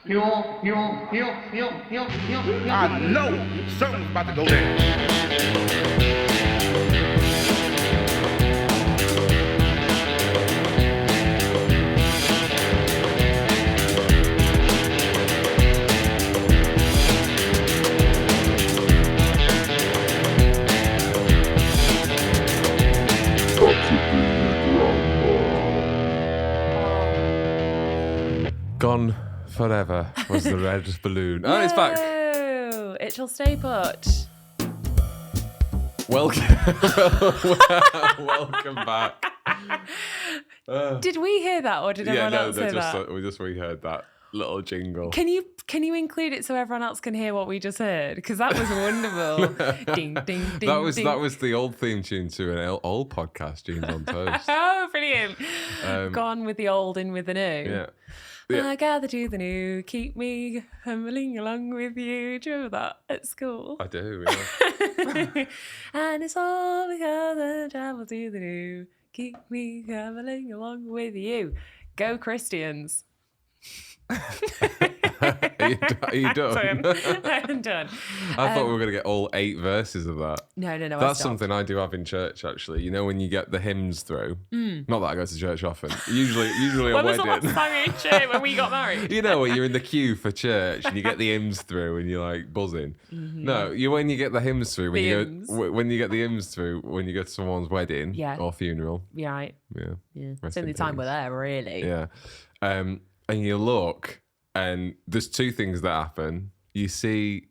I know something's about to go down. Gone forever was the red balloon. Oh, it's back. No, it shall stay put. Welcome, welcome back. Did we hear that, or did everyone else hear just, that? we just reheard that little jingle. Can you include it so everyone else can hear what we just heard? Because that was wonderful. Ding, ding, ding. That was the old theme tune to an old podcast, Jeans on Toast. Oh, brilliant! Gone with the old, in with the new. Yeah. I gather to the new, keep me humbling along with you. Do you remember that at school? I do. Yeah. And it's all because I travel to the new, keep me humbling along with you. Go Christians. Are you done? I'm done. I thought we were going to get all 8 verses of that. No. That's something I do have in church, actually. You know, when you get the hymns through. Not that I go to church often. Usually a When was wedding. the last time you were in church when we got married? You know, when you're in the queue for church and you get the hymns through and you're like buzzing. Mm-hmm. No, when you get the hymns through, when you get the hymns through when you go to someone's wedding or funeral. Yeah, right. Yeah. It's the only time we're there, really. Yeah. And you look, and there's 2 things that happen. You see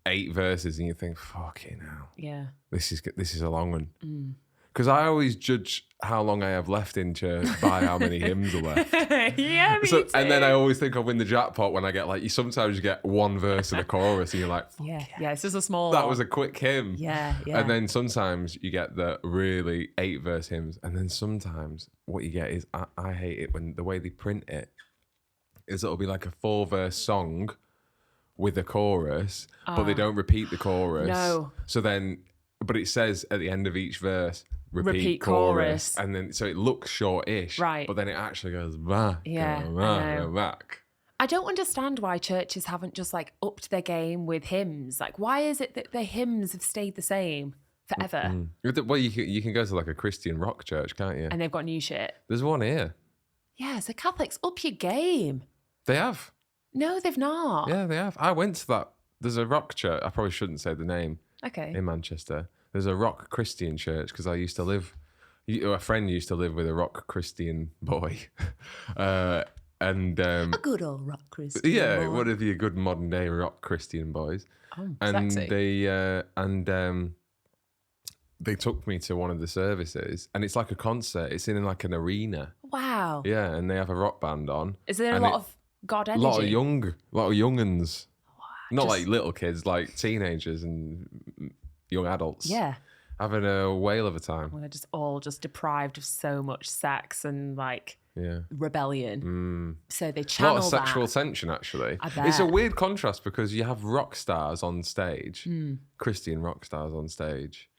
8 verses, and you think, "Fucking hell, Yeah. this is a long one." Because I always judge how long I have left in church by how many hymns are left. Yeah, me too. And then I always think I'll win the jackpot when I get you sometimes get 1 verse and a chorus, and you're like, yeah, it's just a small. that was a quick hymn. Yeah. And then sometimes you get the really 8 verse hymns, and then sometimes what you get is I hate it when the way they print it is it'll be like a 4 verse song with a chorus, but they don't repeat the chorus. No. So then, but it says at the end of each verse, repeat chorus. and then so it looks short-ish, Right. But then it actually goes back, Yeah, and I know. back. I don't understand why churches haven't just upped their game with hymns. Why is it that the hymns have stayed the same forever Well, you can go to a Christian rock church, can't you? and they've got new shit? There's one here. Yeah, so Catholics, up your game. They have. No, they've not. Yeah, they have. I went to that. There's a rock church. I probably shouldn't say the name. Okay. In Manchester. There's a rock Christian church because I used to live. A friend used to live with a rock Christian boy, and A good old rock Christian. yeah, boy. one of your good modern day rock Christian boys. Oh, And sexy. they took me to one of the services, and it's like a concert. It's in an arena. Wow. Yeah, and they have a rock band on. Is there a and lot of God a energy? lot of young'uns. Not Just- like little kids, like teenagers and young adults. Yeah. Having a whale of a time. We're just all just deprived of so much sex and Yeah. rebellion. So they A lot channel of sexual that. tension, actually. I It's a bet. weird contrast because you have rock stars on stage, Hmm. Christian rock stars on stage,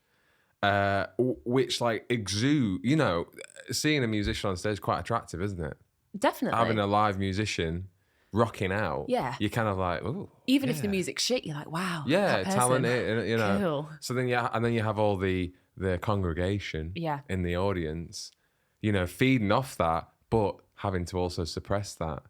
which exude, seeing a musician on stage is quite attractive, isn't it? Definitely. Having a live musician rocking out. Yeah. You're kind of like, ooh. Even if the music's shit, you're like, wow. Yeah, that person. talented, Cool. So then, and then you have all the congregation Yeah. in the audience, feeding off that, but having to also suppress that.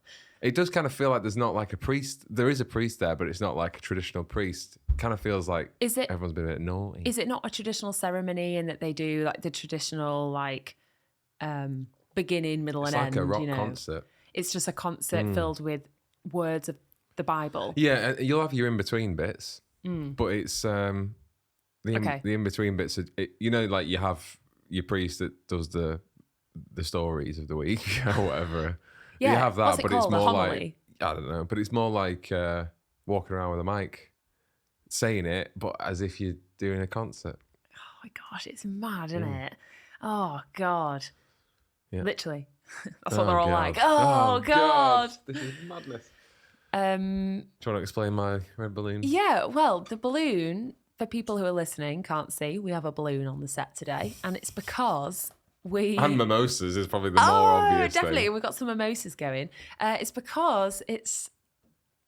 It does kind of feel like there's not a priest. There is a priest there, but it's not like a traditional priest. It kind of feels like everyone's been a bit naughty. Is it not a traditional ceremony in that they do the traditional beginning, middle, It's and like end? a rock concert. It's just a concert filled with words of the Bible. Yeah, and you'll have your in-between bits, but it's the in-between bits. You have your priest that does the stories of the week or whatever. Yeah, you have that, what's it but called? it's A more homily? I don't know, but it's more like walking around with a mic, saying it, but as if you're doing a concert. Oh my gosh, it's mad, isn't it? Oh God. Yeah. Literally. That's what they're all God. like. Oh God. This is madness. Do Do you want to explain my red balloon? Yeah, well, the balloon, for people who are listening, can't see, we have a balloon on the set today, and it's because we... And mimosas is probably the more obvious definitely. thing. We've got some mimosas going. It's because it's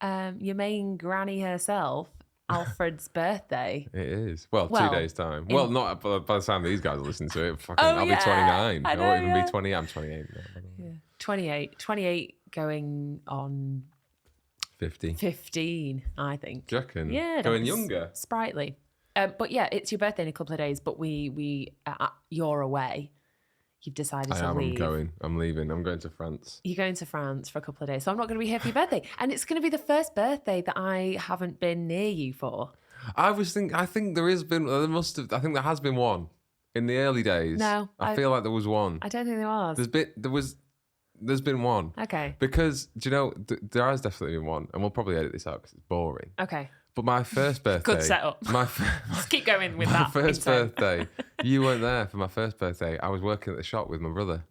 your main granny herself, Alfred's birthday. It is. Well, Well, 2 days' time. Well, not by the time these guys listen to it. Fucking, Oh, I'll yeah. be 29. I I know, won't even yeah. be 20. I'm 28 now. By the way. Yeah. 28 going on 50. 15, I think. Do you reckon? Yeah. Going that's younger. Sprightly. But yeah, it's your birthday in a couple of days, but you're away. You've decided to leave. I'm going. I'm leaving. I'm going to France. You're going to France for a couple of days, so I'm not going to be here for your birthday. And it's going to be the first birthday that I haven't been near you for. I think there has been, I think there has been one in the early days. No, I feel like there was one. I don't think there was. There's been one. Okay. Because, do you know, there has definitely been one, and we'll probably edit this out because it's boring. Okay. But my first birthday. Good setup. Just keep going with that. My first intro. birthday, you weren't there for my first birthday. I was working at the shop with my brother.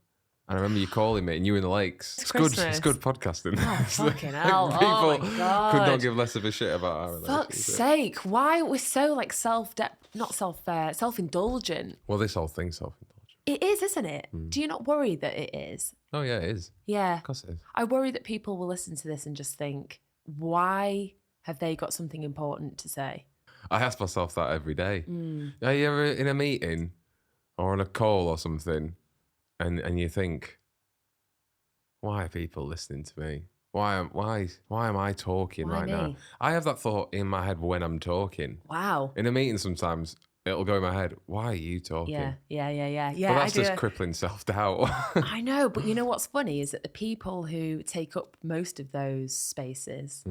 And I remember you calling me and you were in the lakes. It's good. It's good podcasting. Oh, fucking hell. People Oh, my God. could not give less of a shit about our relationship. Fuck's sake. Why we're so like self-indulgent. Well, this whole thing's self-indulgent. It is, isn't it? Do you not worry that it is? Oh, yeah, it is. Yeah. Of course it is. I worry that people will listen to this and just think, why have they got something important to say? I ask myself that every day. Mm. Are you ever in a meeting or on a call or something and you think, why are people listening to me? Why am I talking Why right me? now? I have that thought in my head when I'm talking. Wow. In a meeting sometimes, it'll go in my head, why are you talking? Yeah. But that's just crippling self-doubt. I know, but you know what's funny is that the people who take up most of those spaces,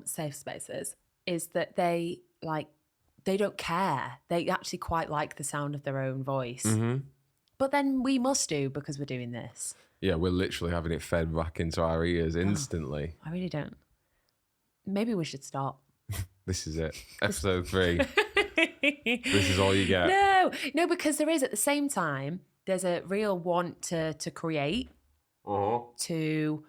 safe spaces, is that they don't care. They actually quite like the sound of their own voice. Mm-hmm. But then we must do because we're doing this. Yeah, we're literally having it fed back into our ears instantly. I really don't. Maybe we should stop. This is it. Episode 3. This is all you get. No, because there is at the same time, there's a real want to create, to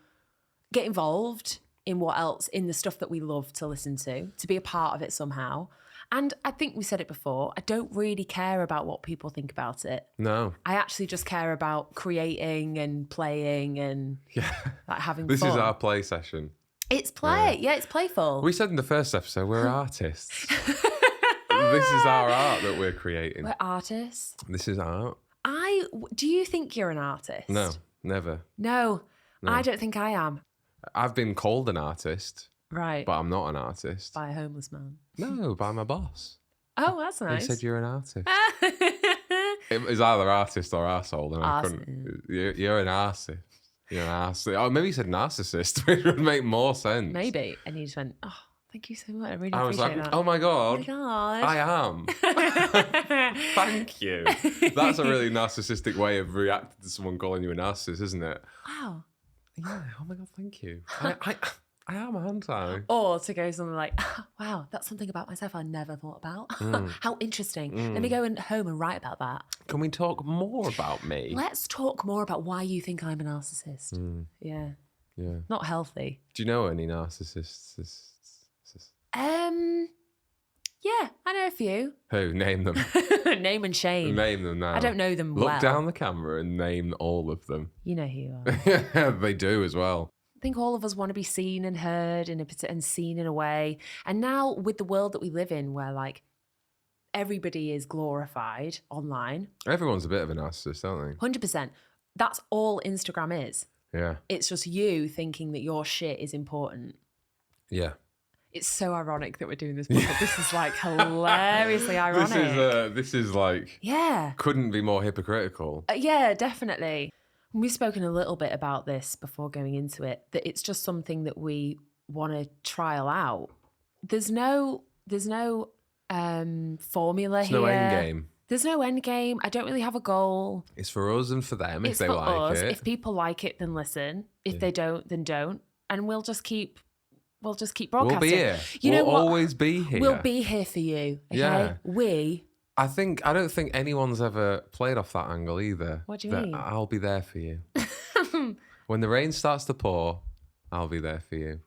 get involved in what else, in the stuff that we love to listen to be a part of it somehow. And I think we said it before, I don't really care about what people think about it. No. I actually just care about creating and playing and like having This fun. is our play session. It's play. Yeah, it's playful. We said in the first episode, we're artists. This is our art that we're creating. We're artists. This is art. Do you think you're an artist? No, never. No, I don't think I am. I've been called an artist, Right. but I'm not an artist. By a homeless man. No, by my boss. Oh, that's nice. He said you're an artist. It was either artist or arsehole, and I couldn't. You're an artist. You're an artist. Oh, maybe he said narcissist, which would make more sense. Maybe. And he just went, oh, thank you so much. I really I was appreciate like, that. oh my God. Oh my God. I am. Thank you. That's a really narcissistic way of reacting to someone calling you a narcissist, isn't it? Wow. Yeah. Oh my God, thank you. I am, aren't I? Or to go something like, wow, that's something about myself I never thought about. How interesting. Let me go home and write about that. Can we talk more about me? Let's talk more about why you think I'm a narcissist. Yeah. Yeah. Not healthy. Do you know any narcissists? Yeah, I know a few. Who? Name them. Name and shame. Name them now. I don't know them well. Look down the camera and name all of them. You know who you are. They do as well. I think all of us want to be seen and heard and seen in a way. And now with the world that we live in where like everybody is glorified online. Everyone's a bit of a narcissist, aren't they? 100%. That's all Instagram is. Yeah. It's just you thinking that your shit is important. Yeah. It's so ironic that we're doing this podcast. This is like hilariously ironic. This is like, yeah. couldn't be more hypocritical. Yeah, definitely. We've spoken a little bit about this before going into it, that it's just something that we want to trial out. There's no formula There's here. no end game. There's no end game. I don't really have a goal. It's for us and for them if It's they for like us. it. If people like it, then listen. If they don't, then don't. And we'll just keep broadcasting. We'll be here. You know we'll what? always be here. We'll be here for you. Okay? Yeah. I don't think anyone's ever played off that angle either. What do you that mean? I'll be there for you. When the rain starts to pour, I'll be there for you.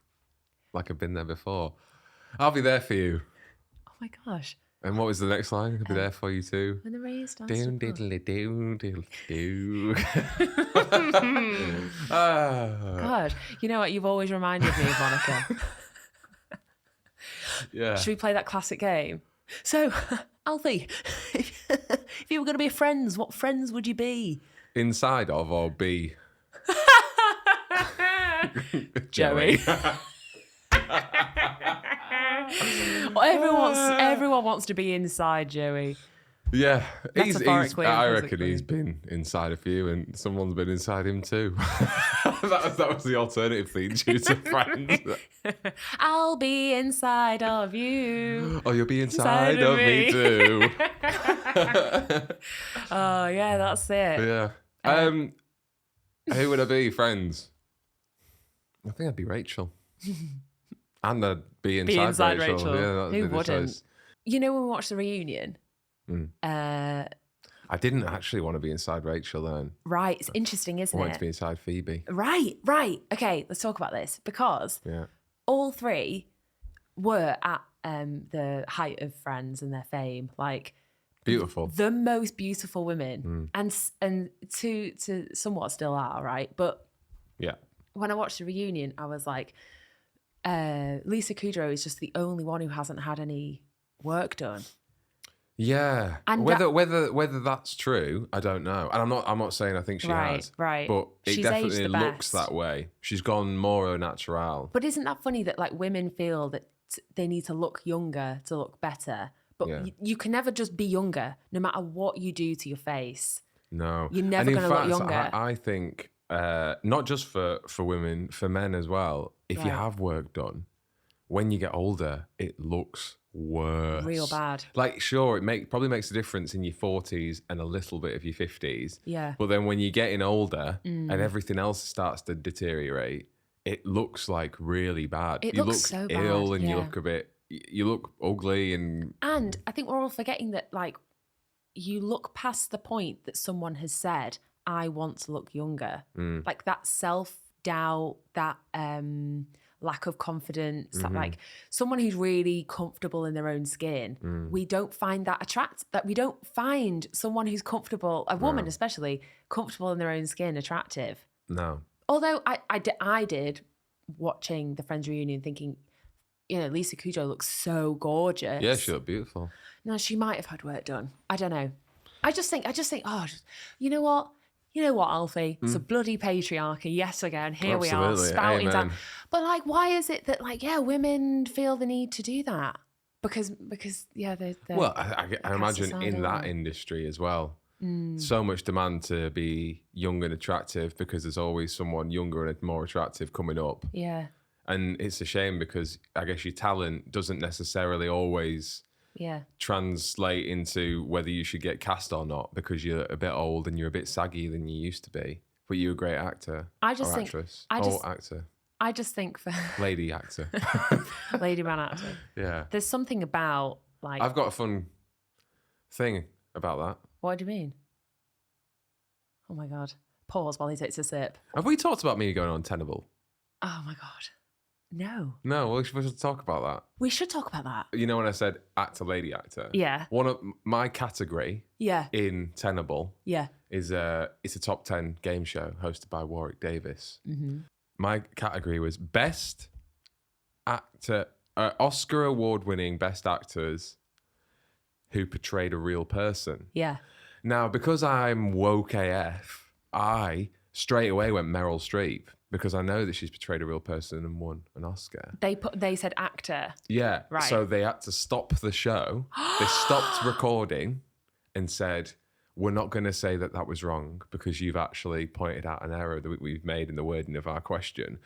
Like I've been there before. I'll be there for you. Oh my gosh. And what was the next line? I'll be there for you too. When the rain starts Doon to fall. diddly doo diddly doo. God, you know what? You've always reminded me of Monica. Yeah. Should we play that classic game? So, Alfie, if you were going to be friends, what friends would you be? Inside of or be? Joey. Well, everyone wants to be inside Joey. Yeah, Metaphorically and I reckon physically. he's been inside a few, and someone's been inside him too. that was the alternative theme tune to Friends. I'll be inside of you. Oh, you'll be inside of me too. Oh yeah, that's it. Yeah. Who would I be? Friends. I think I'd be Rachel. And I'd be inside Rachel. Yeah, that'd Who be the wouldn't? choice. You know when we watched the reunion? I didn't actually want to be inside Rachel then. Right, it's interesting, I isn't wanted it? to be inside Phoebe. Right. Okay, let's talk about this because Yeah. all three were at the height of Friends and their fame, like Beautiful. the most beautiful women, and to somewhat still are, right? But Yeah. when I watched the reunion, I was like, Lisa Kudrow is just the only one who hasn't had any work done. Yeah. And whether that's true, I don't know. And I'm not saying I think she has. Right. But it She's definitely aged the looks best. that way. She's gone more au natural. But isn't that funny that like women feel that they need to look younger to look better? But Yeah. you can never just be younger, no matter what you do to your face. No. You're never And in gonna look fact, younger. I think not just for women, for men as well, if you Right. have work done, when you get older, it looks worse. Real bad. Like, sure, it probably makes a difference in your 40s and a little bit of your 50s. Yeah. But then when you're getting older and everything else starts to deteriorate, it looks like really bad. It you looks look so ill bad, and you yeah. look you look ugly and And I think we're all forgetting that like you look past the point that someone has said, I want to look younger. Like that self-doubt, that lack of confidence, that like someone who's really comfortable in their own skin. We don't find that we don't find someone who's comfortable, a woman especially, comfortable in their own skin attractive. no. Although I did watching the Friends reunion thinking, you know, Lisa Kudrow looks so gorgeous. Yeah, she looked beautiful. No, she might have had work done. I don't know. I just think, you know what? You know what, Alfie? It's a bloody patriarchy. Yes, again, here we are Absolutely. spouting down. Amen. But like, why is it that like, yeah, women feel the need to do that? Because yeah, they're Well, I cast imagine aside, in aren't that they? industry as well. So much demand to be young and attractive because there's always someone younger and more attractive coming up. Yeah, And it's a shame because I guess your talent doesn't necessarily always yeah. translate into whether you should get cast or not because you're a bit old and you're a bit saggy than you used to be. But you're a great actor. I just or think- actress. I just- actor. I just think for Lady actor. lady man actor, Yeah. there's something about like, I've got a fun thing about that. what do you mean? Oh my God. Pause while he takes a sip. Have we talked about me going on Tenable? Oh my God. No. No, we should talk about that. We should talk about that. You know when I said actor, lady actor? Yeah. One of my category Yeah. in Tenable Yeah. is it's a top 10 game show hosted by Warwick Davis. Mm-hmm. My category was best actor, Oscar award-winning best actors who portrayed a real person. Yeah. Now, because I'm woke AF, I straight away went Meryl Streep because I know that she's portrayed a real person and won an Oscar. They said actor. Yeah. Right. So they had to stop the show. They stopped recording and said, we're not going to say that that was wrong because you've actually pointed out an error that we've made in the wording of our question.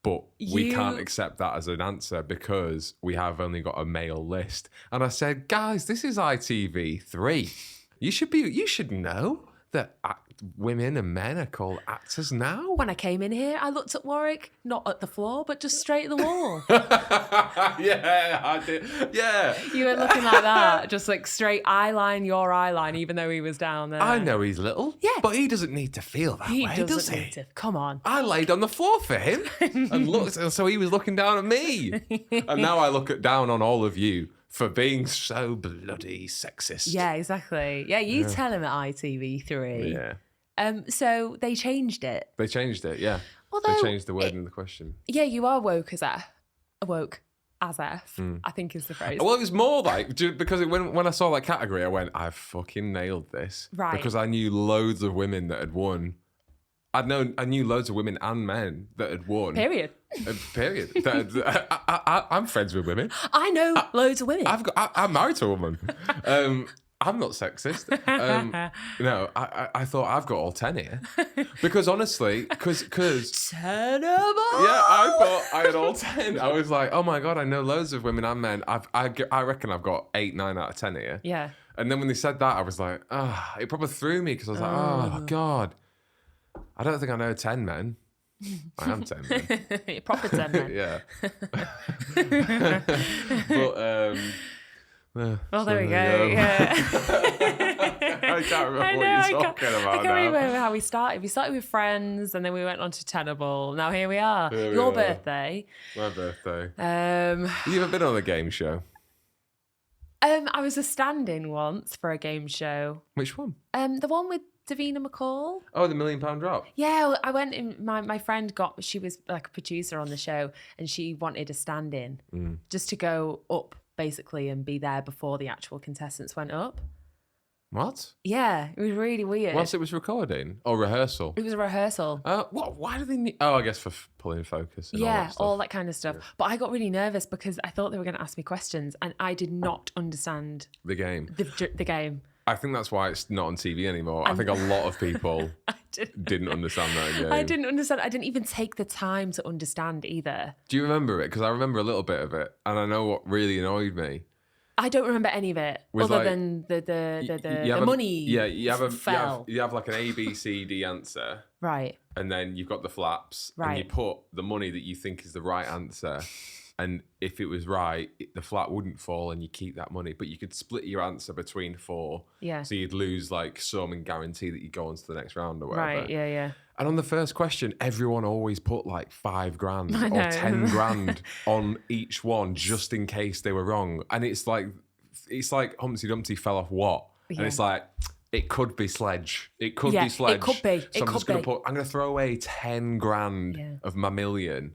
But we can't accept that as an answer because we have only got a male list. And I said, guys, this is ITV3. You should know that women and men are called actors now. When I came in here, I looked at Warwick, not at the floor, but just straight at the wall. Yeah, I did. Yeah. You were looking like that, just like straight eye line, your eye line, even though he was down there. I know he's little. Yeah. But he doesn't need to feel that He way, doesn't does he? need to. Come on. I laid on the floor for him and looked, and so he was looking down at me. And now I look down on all of you for being so bloody sexist. Yeah, exactly. Yeah, you tell him at ITV3. Yeah. So they changed it. They changed it, yeah. Although they changed the word in the question. Yeah, you are woke as F. Woke as F, I think is the phrase. Well, it was more like, because when I saw that category, I went, I fucking nailed this. Right. Because I knew loads of women that had won. I knew loads of women and men that had won. Period. Period. I'm friends with women. I know loads of women. I'm married to a woman. I'm not sexist. No, I thought I've got all 10 here. Because honestly, because Tenable. yeah, I thought I had all 10. I was like, oh my God, I know loads of women and men. I reckon I've got 8, 9 out of 10 here. Yeah. And then when they said that, I was like, it probably threw me because I was like, oh God, I don't think I know 10 men. I am 10 men. Proper 10 men. Yeah. But, well, there we go. Yeah. I can't remember what you're talking about I can't remember how we started. We started with Friends, and then we went on to Tenable. Now here we are. Your birthday. My birthday. Have you ever been on a game show? I was a stand-in once for a game show. Which one? The one with Davina McCall. Oh, the £1 Million Drop. Yeah, I went in. My friend she was like a producer on the show, and she wanted a stand-in just to go up basically and be there before the actual contestants went up. What? Yeah, it was really weird. Whilst it was recording or rehearsal? It was a rehearsal. What? Why do they need? Oh, I guess for pulling focus. And all that kind of stuff. Yeah. But I got really nervous because I thought they were going to ask me questions, and I did not understand the game. The game. I think that's why it's not on TV anymore. I think a lot of people didn't understand that game. I didn't understand. I didn't even take the time to understand either. Do you remember it? Because I remember a little bit of it, and I know what really annoyed me. I don't remember any of it, other than the money. Yeah, you have like an A, B, C, D answer. Right. And then you've got the flaps. Right. And you put the money that you think is the right answer. And if it was right, the flat wouldn't fall and you keep that money. But you could split your answer between 4. Yeah. So you'd lose like some and guarantee that you go on to the next round or whatever. Right, yeah. And on the first question, everyone always put like $5,000 or $10,000 on each one just in case they were wrong. And it's like Humpty Dumpty fell off what? Yeah. And it's like, it could be Sledge. It could be Sledge. It could be. So I'm going to throw away $10,000 of my million.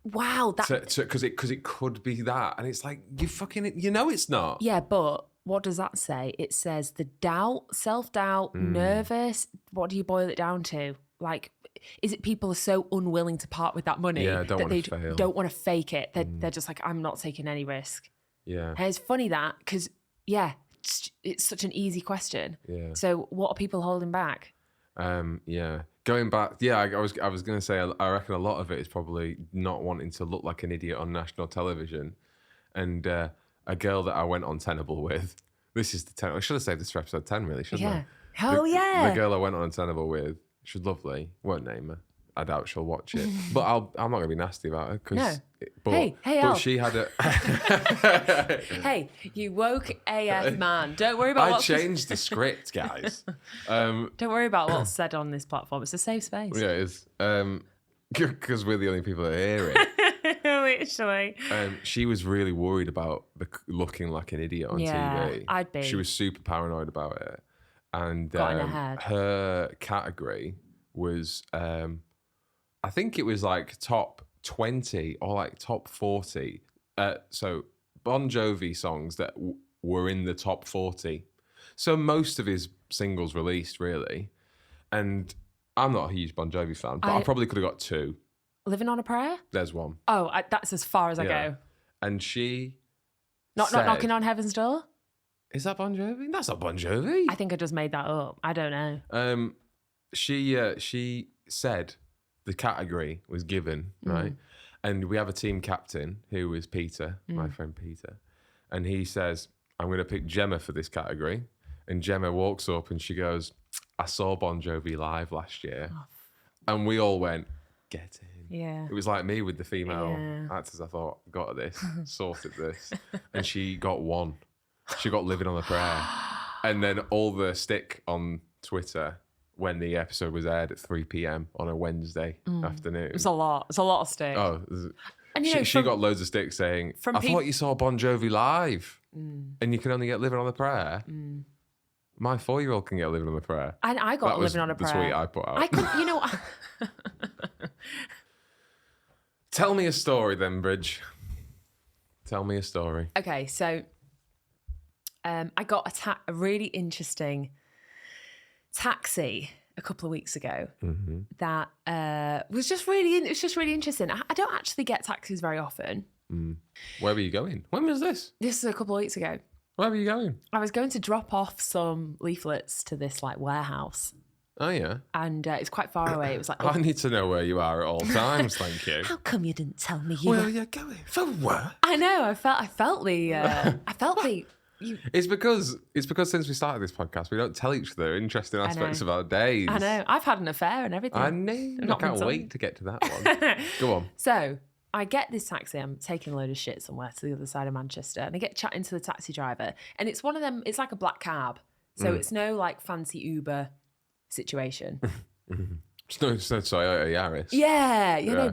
Wow. Because it could be that. And it's like, it's not. Yeah, but what does that say? It says the doubt, self-doubt, nervous. What do you boil it down to? Like, is it people are so unwilling to part with that money that they don't want to fake it? They're just like, I'm not taking any risk. Yeah. And it's funny that, because, it's such an easy question. Yeah. So what are people holding back? Yeah. Going back, I was going to say, I reckon a lot of it is probably not wanting to look like an idiot on national television. And a girl that I went on Tenable with, this is the 10, I should have saved this for episode 10 really, shouldn't I? Oh, yeah. The girl I went on Tenable with, she's lovely, won't name her. I doubt she'll watch it. But I'm not going to be nasty about her. No. But Al. she had a... Hey, you woke AF man. Don't worry about I changed the script, guys. Don't worry about what's said on this platform. It's a safe space. Yeah, it is. Because we're the only people that hear it. Literally. She was really worried about looking like an idiot on TV. I'd be. She was super paranoid about it. And got in her head. Her category was... I think it was like top 20 or like top 40. So Bon Jovi songs that were in the top 40. So most of his singles released, really. And I'm not a huge Bon Jovi fan, but I probably could have got 2. Living on a Prayer? There's one. Oh, that's as far as I go. And she Not Knocking on Heaven's Door? Is that Bon Jovi? That's not Bon Jovi. I think I just made that up. I don't know. She said... The category was given, right? And we have a team captain who is Peter, my friend Peter. And he says, I'm going to pick Gemma for this category. And Gemma walks up and she goes, I saw Bon Jovi live last year. Oh. And we all went, get in. Yeah. It was like me with the female actors. I thought, got this, sorted this. And she got 1. She got Living on a Prayer. And then all the stick on Twitter... when the episode was aired at 3 p.m. on a Wednesday afternoon. It's a lot. It's a lot of stick. Oh, and she got loads of sticks saying, I thought you saw Bon Jovi live. and you can only get living on a prayer. My 4-year-old can get living on a prayer. And I got That was living on a prayer. the tweet I put out. I could, you know. Tell me a story then, Bridge. Tell me a story. Okay, so I got a really interesting taxi a couple of weeks ago that was just really interesting. I don't actually get taxis very often. Where were you going? When was this? This is a couple of weeks ago. Where were you going? I was going to drop off some leaflets to this like warehouse. Oh, yeah. And it's quite far away. It was like, I need to know where you are at all times, thank you. How come you didn't tell me you Where were? are you going? For what? I know. I felt the. It's because since we started this podcast, we don't tell each other interesting aspects of our days. I know. I've had an affair and everything. I know. I can't wait to get to that one. Go on. So I get this taxi. I'm taking a load of shit somewhere to the other side of Manchester, and I get chatting to the taxi driver, and it's one of them. It's like a black cab, so it's no like fancy Uber situation. It's no Toyota Yaris. Yeah, Yeah.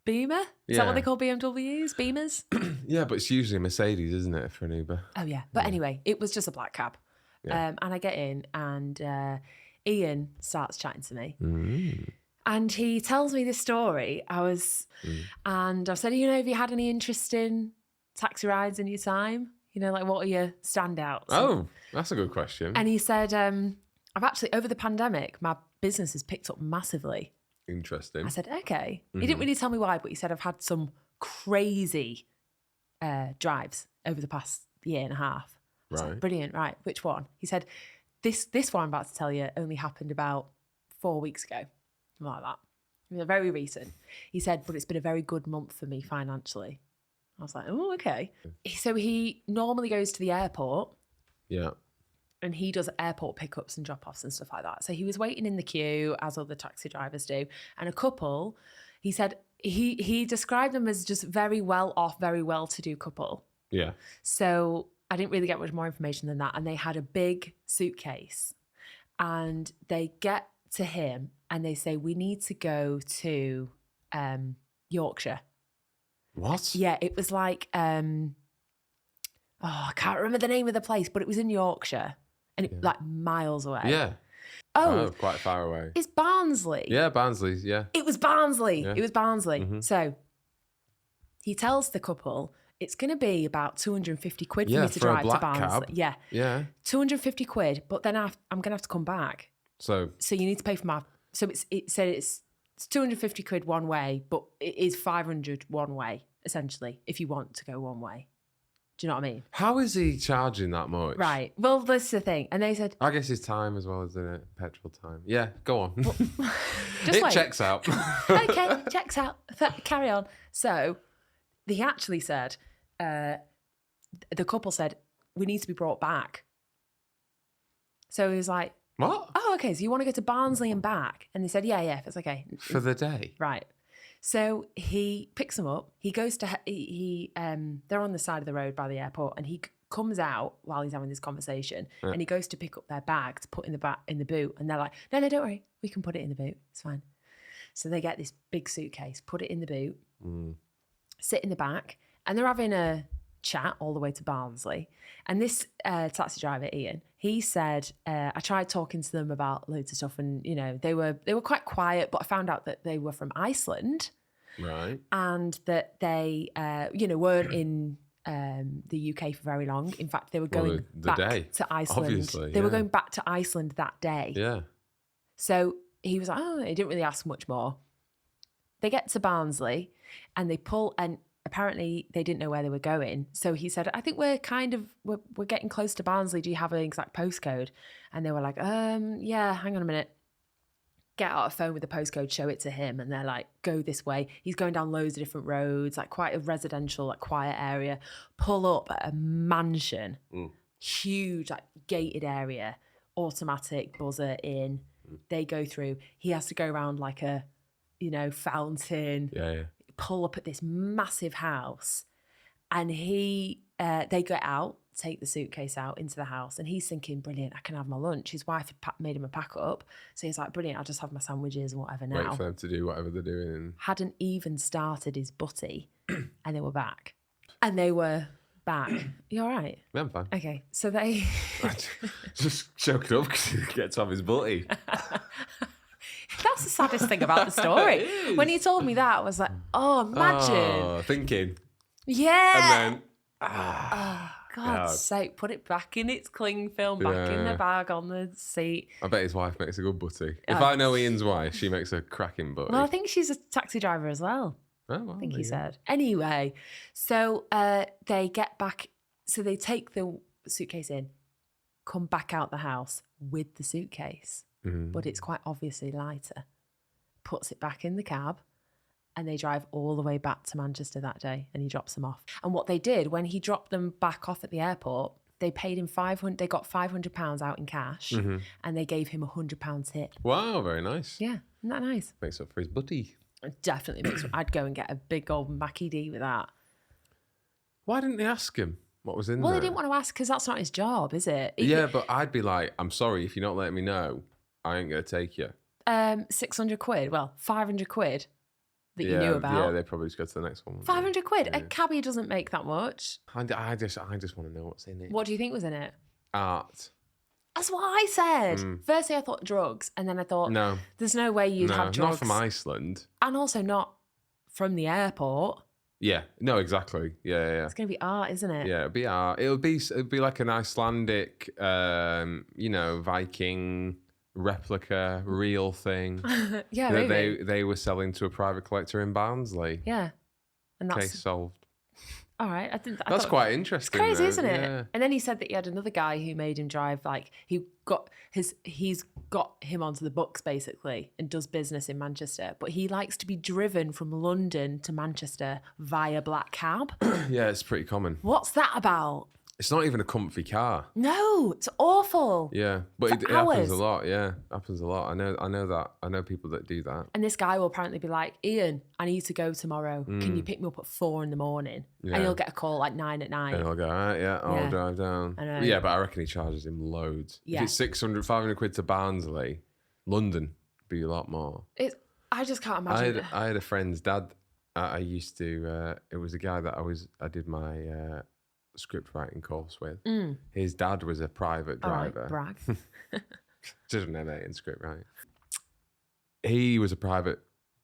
Beamer. Is that what they call BMWs? Beamers. Yeah, but it's usually a Mercedes, isn't it, for an Uber? Oh yeah, but anyway, it was just a black cab, Yeah. and I get in, and Ian starts chatting to me. And he tells me this story. And I said, have you had any interesting taxi rides in your time? Like what are your standouts? Oh, that's a good question. And he said, I've actually, over the pandemic, my business has picked up massively. Interesting. I said, okay. He didn't really tell me why, but he said, I've had some crazy drives over the past year and a half. I was like, brilliant. Right. Which one? He said, this one I'm about to tell you only happened about 4 weeks ago. Like that. Very recent. He said, but it's been a very good month for me financially. I was like, oh, okay. So he normally goes to the airport. Yeah. And he does airport pickups and drop-offs and stuff like that. So he was waiting in the queue, as other taxi drivers do. And a couple, he said, he described them as just very well off, very well-to-do couple. Yeah. So I didn't really get much more information than that. And they had a big suitcase. And they get to him and they say, we need to go to Yorkshire. What? Yeah, it was like, I can't remember the name of the place, but it was in Yorkshire and it like miles away. Yeah. Oh, quite far away. it's Barnsley. Yeah, Barnsley's, yeah. It was Barnsley. Yeah. It was Barnsley. So he tells the couple, it's going to be about 250 quid for me to for a drive to black Barnsley. cab. Yeah. Yeah. 250 quid, but then I'm going to have to come back. So So you need to pay for my... So it said it's 250 quid one way, but it is 500 one way, essentially, if you want to go one way. Do you know what I mean? how is he charging that much? Right. Well, that's the thing. And they said... I guess his time as well, isn't it? Petrol time. Yeah, go on. Just it wait. checks out. Okay, checks out. Carry on. So he actually said, the couple said, we need to be brought back. So he was like, What? oh, okay, so you want to go to Barnsley and back? And they said, yeah, if it's okay. For the day? Right. So he picks them up. He goes to, they're on the side of the road by the airport, and he comes out while he's having this conversation, and he goes to pick up their bag to put in the boot. And they're like, no, don't worry. We can put it in the boot. It's fine. So they get this big suitcase, put it in the boot, sit in the back, and they're having a chat all the way to Barnsley. And this taxi driver, Ian, he said, I tried talking to them about loads of stuff, and they were quite quiet, but I found out that they were from Iceland, Right. and that they weren't in the UK for very long. In fact, they were going the back day, to Iceland. obviously, They were yeah. going back to Iceland that day. Yeah. So he was like, oh, he didn't really ask much more. They get to Barnsley and they pull, and apparently they didn't know where they were going. So he said, I think we're getting close to Barnsley. Do you have an exact postcode? And they were like, yeah, hang on a minute. Get out a phone with the postcode, show it to him. And they're like, go this way. He's going down loads of different roads, like quite a residential, like quiet area. Pull up at a mansion, huge, like gated area, automatic buzzer in. They go through. He has to go around like a, fountain. Yeah. Pull up at this massive house, and they get out, take the suitcase out into the house, and he's thinking, brilliant, I can have my lunch. His wife had made him a pack up, so he's like, brilliant, I'll just have my sandwiches and whatever now. Wait for them to do whatever they're doing. Hadn't even started his butty, and they were back. And they were back. You all right? Yeah, I'm fine. Okay, so they... Just choking up because he gets off his butty. That's the saddest thing about the story. It is. When he told me that, I was like, oh, imagine. Oh, thinking. Yeah. And then, God's sake, put it back in its cling film, back in the bag on the seat. I bet his wife makes a good butty. If I know Ian's wife, she makes a cracking butty. Well, I think she's a taxi driver as well. Oh, well, I think there he you go. said. Anyway, so they get back. So they take the suitcase in, come back out the house with the suitcase, but it's quite obviously lighter. Puts it back in the cab, and they drive all the way back to Manchester that day, and he drops them off. And what they did when he dropped them back off at the airport, they paid him $500. They got £500 out in cash, and they gave him £100 tip. Wow, very nice. Yeah, isn't that nice? Makes up for his butty. It definitely makes. I'd go and get a big old Mackie D with that. Why didn't they ask him what was in Well, there? they didn't want to ask because that's not his job, is it? Yeah, but I'd be like, I'm sorry, if you're not letting me know, I ain't going to take you. 600 quid. Well, 500 quid that you knew about. Yeah, they probably just go to the next one. 500 quid. Yeah. A cabbie doesn't make that much. I just want to know what's in it. What do you think was in it? Art. That's what I said. Firstly, I thought drugs, and then I thought, No. there's no way you'd have Not drugs. from Iceland. And also not from the airport. Yeah, no, exactly. Yeah. It's going to be art, isn't it? Yeah, it'd be art. It'd be like an Icelandic, Viking replica, real thing. Yeah, that maybe. they were selling to a private collector in Barnsley. Yeah. And that's Case solved. all right. I That's thought, quite interesting. It's crazy, though. isn't it? Yeah. And then he said that he had another guy who made him drive, like he's got him onto the books basically and does business in Manchester. But he likes to be driven from London to Manchester via black cab. Yeah, it's pretty common. What's that about? It's not even a comfy car. No, it's awful. Yeah, but For it happens hours. a lot. Yeah, happens a lot. I know that. I know people that do that. And this guy will apparently be like, Ian, I need to go tomorrow. Can you pick me up at 4 a.m? Yeah. And he'll get a call at 9 at night. And I'll go, all right, yeah, I'll Yeah. drive down. I know. Yeah, but I reckon he charges him loads. Yeah. If it's 600, 500 quid to Barnsley, London, be a lot more. I just can't imagine. I had a friend's dad. I used to. It was a guy that I did my script writing course with. His dad was a private All right, driver. brag. Just an MA in script writing. He was a private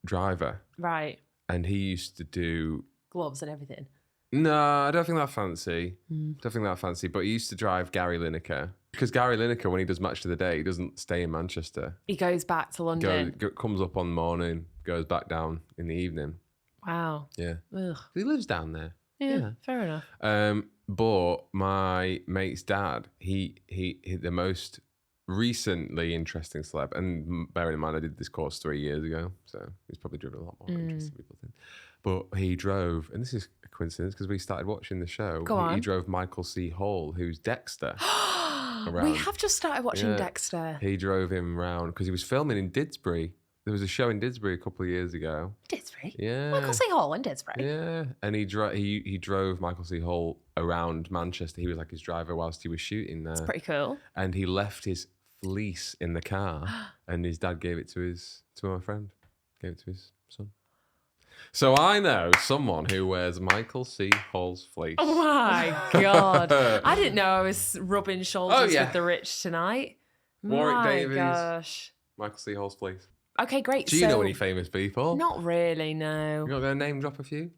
driver, Right. and he used to do. Gloves and everything. No, I don't think that fancy. Don't think that fancy. But he used to drive Gary Lineker. Because Gary Lineker, when he does Match of the Day, he doesn't stay in Manchester. He goes back to London. Comes up on the morning, goes back down in the evening. Wow. Yeah. Ugh. He lives down there. Yeah, fair enough. But my mate's dad, he the most recently interesting celeb, and bearing in mind I did this course 3 years ago, so he's probably driven a lot more interesting people than. But he drove, and this is a coincidence because we started watching the show. Go on. He drove Michael C. Hall, who's Dexter. around. We have just started watching Yeah. Dexter. He drove him around because he was filming in Didsbury. There was a show in Didsbury a couple of years ago. Didsbury? Yeah. Michael C. Hall in Didsbury? Yeah, and he drove Michael C. Hall around Manchester. He was like his driver whilst he was shooting there. Pretty cool. And he left his fleece in the car, and his dad gave it to my friend, gave it to his son. So I know someone who wears Michael C. Hall's fleece. Oh my God. I didn't know I was rubbing shoulders yeah. with the rich tonight. Warwick my Davies. gosh. Michael C. Hall's fleece. Okay, great. Do you know any famous people? Not really, no. You're not going to name drop a few?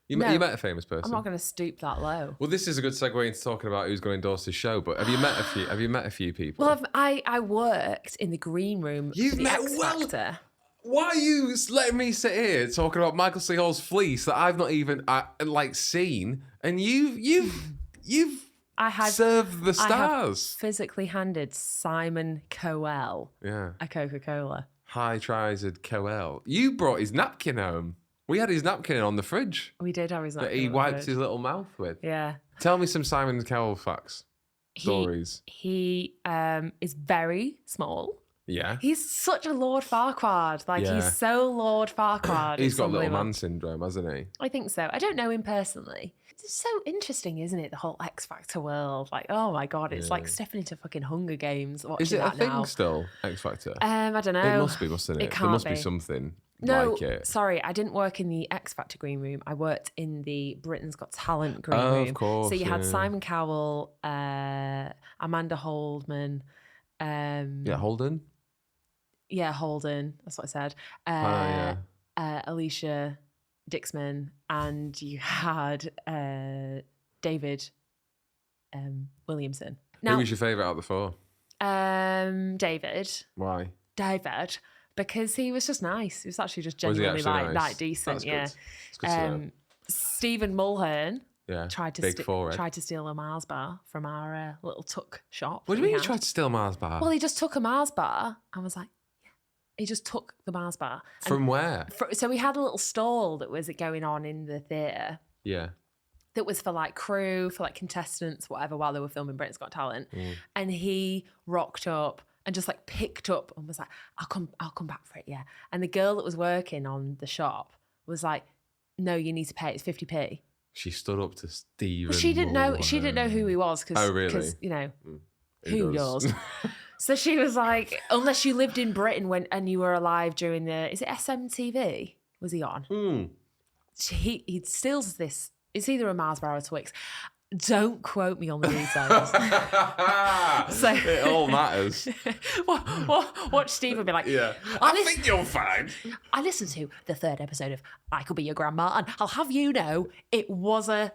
You No. met a famous person? I'm not going to stoop that low. Well, this is a good segue into talking about who's going to endorse his show. But have you met a few? Have you met a few people? Well, I worked in the green room You've for the met- X well- Factor. Why are you letting me sit here talking about Michael C. Hall's fleece that I've not even seen, and you've I had served the I have stars? physically handed Simon Cowell Yeah. a Coca-Cola. High trized Cowell. You brought his napkin home. We had his napkin on the fridge We did have his that he napkin on the wiped fridge. his little mouth with. Yeah. Tell me some Simon Cowell facts, stories. He is very small. Yeah. He's such a Lord Farquaad. Like, Yeah. he's so Lord Farquaad. He's It's got little unbelievable. man syndrome, hasn't he? I think so. I don't know him personally. It's so interesting, isn't it? The whole X Factor world. Like, oh my God, it's like stepping into fucking Hunger Games watching Is it a that thing now. still, X Factor? I don't know. It must be, mustn't it? It There can't must be be. something. No, like it. sorry, I didn't work in the X Factor green room. I worked in the Britain's Got Talent green Oh, room. of course, So you had yeah. Simon Cowell, Amanda Holdman. Yeah, Holden. Yeah, Holden. That's what I said. Yeah. Alicia Dixman, and you had David Williamson. Who was your favourite out of the four? David. Why? David, because he was just nice. He was actually just Was he genuinely actually nice? like decent. That's yeah. good. It's good to know. Stephen Mulhern Yeah. tried to Big forehead. tried to steal a Mars bar from our little tuck shop. What do that you mean we you had. tried to steal Mars bar? Well, he just took a Mars bar and was like, yeah. He just took the Mars bar. From where? So we had a little stall that was going on in the theatre Yeah. that was for like crew, for like contestants, whatever, while they were filming Britain's Got Talent. And he rocked up and just like picked up and was like, I'll come back for it, yeah. And the girl that was working on the shop was like, no, you need to pay, it's 50p. She stood up to Stephen. Well, she didn't know who he was because, Oh, really? you know, Who who does? yours? So she was like, unless you lived in Britain and you were alive during is it SMTV? Was he on? He steals this. It's either a Mars bar or Twix. Don't quote me on the details. So It all matters. Watch Steve and be like, Yeah. I think you'll find. I listened to the third episode of I Could Be Your Grandma, and I'll have you know it was a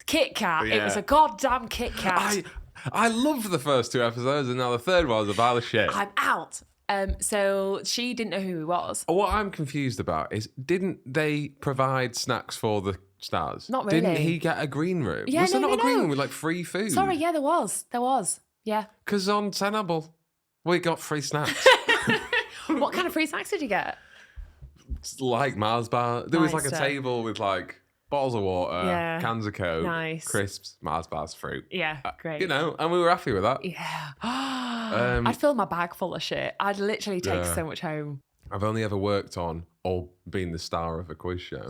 Kit Kat. It Yeah. was a goddamn Kit Kat. I loved the first two episodes, and now the third one was a pile of shit. I'm out. So she didn't know who he was. What I'm confused about is, didn't they provide snacks for the stars? Not really. Didn't he get a green room? Yeah, was there no, not no, a green no. room with like free food? Sorry, yeah, there was. Yeah. Because on Tenable, we got free snacks. What kind of free snacks did you get? It's like Mars bar. There was Nice, like a so- table with like bottles of water, Yeah. cans of Coke, Nice. crisps, Mars bars, fruit. Yeah, great. You know, and we were happy with that. Yeah. I'd fill my bag full of shit. I'd literally take Yeah. so much home. I've only ever worked on or been the star of a quiz show.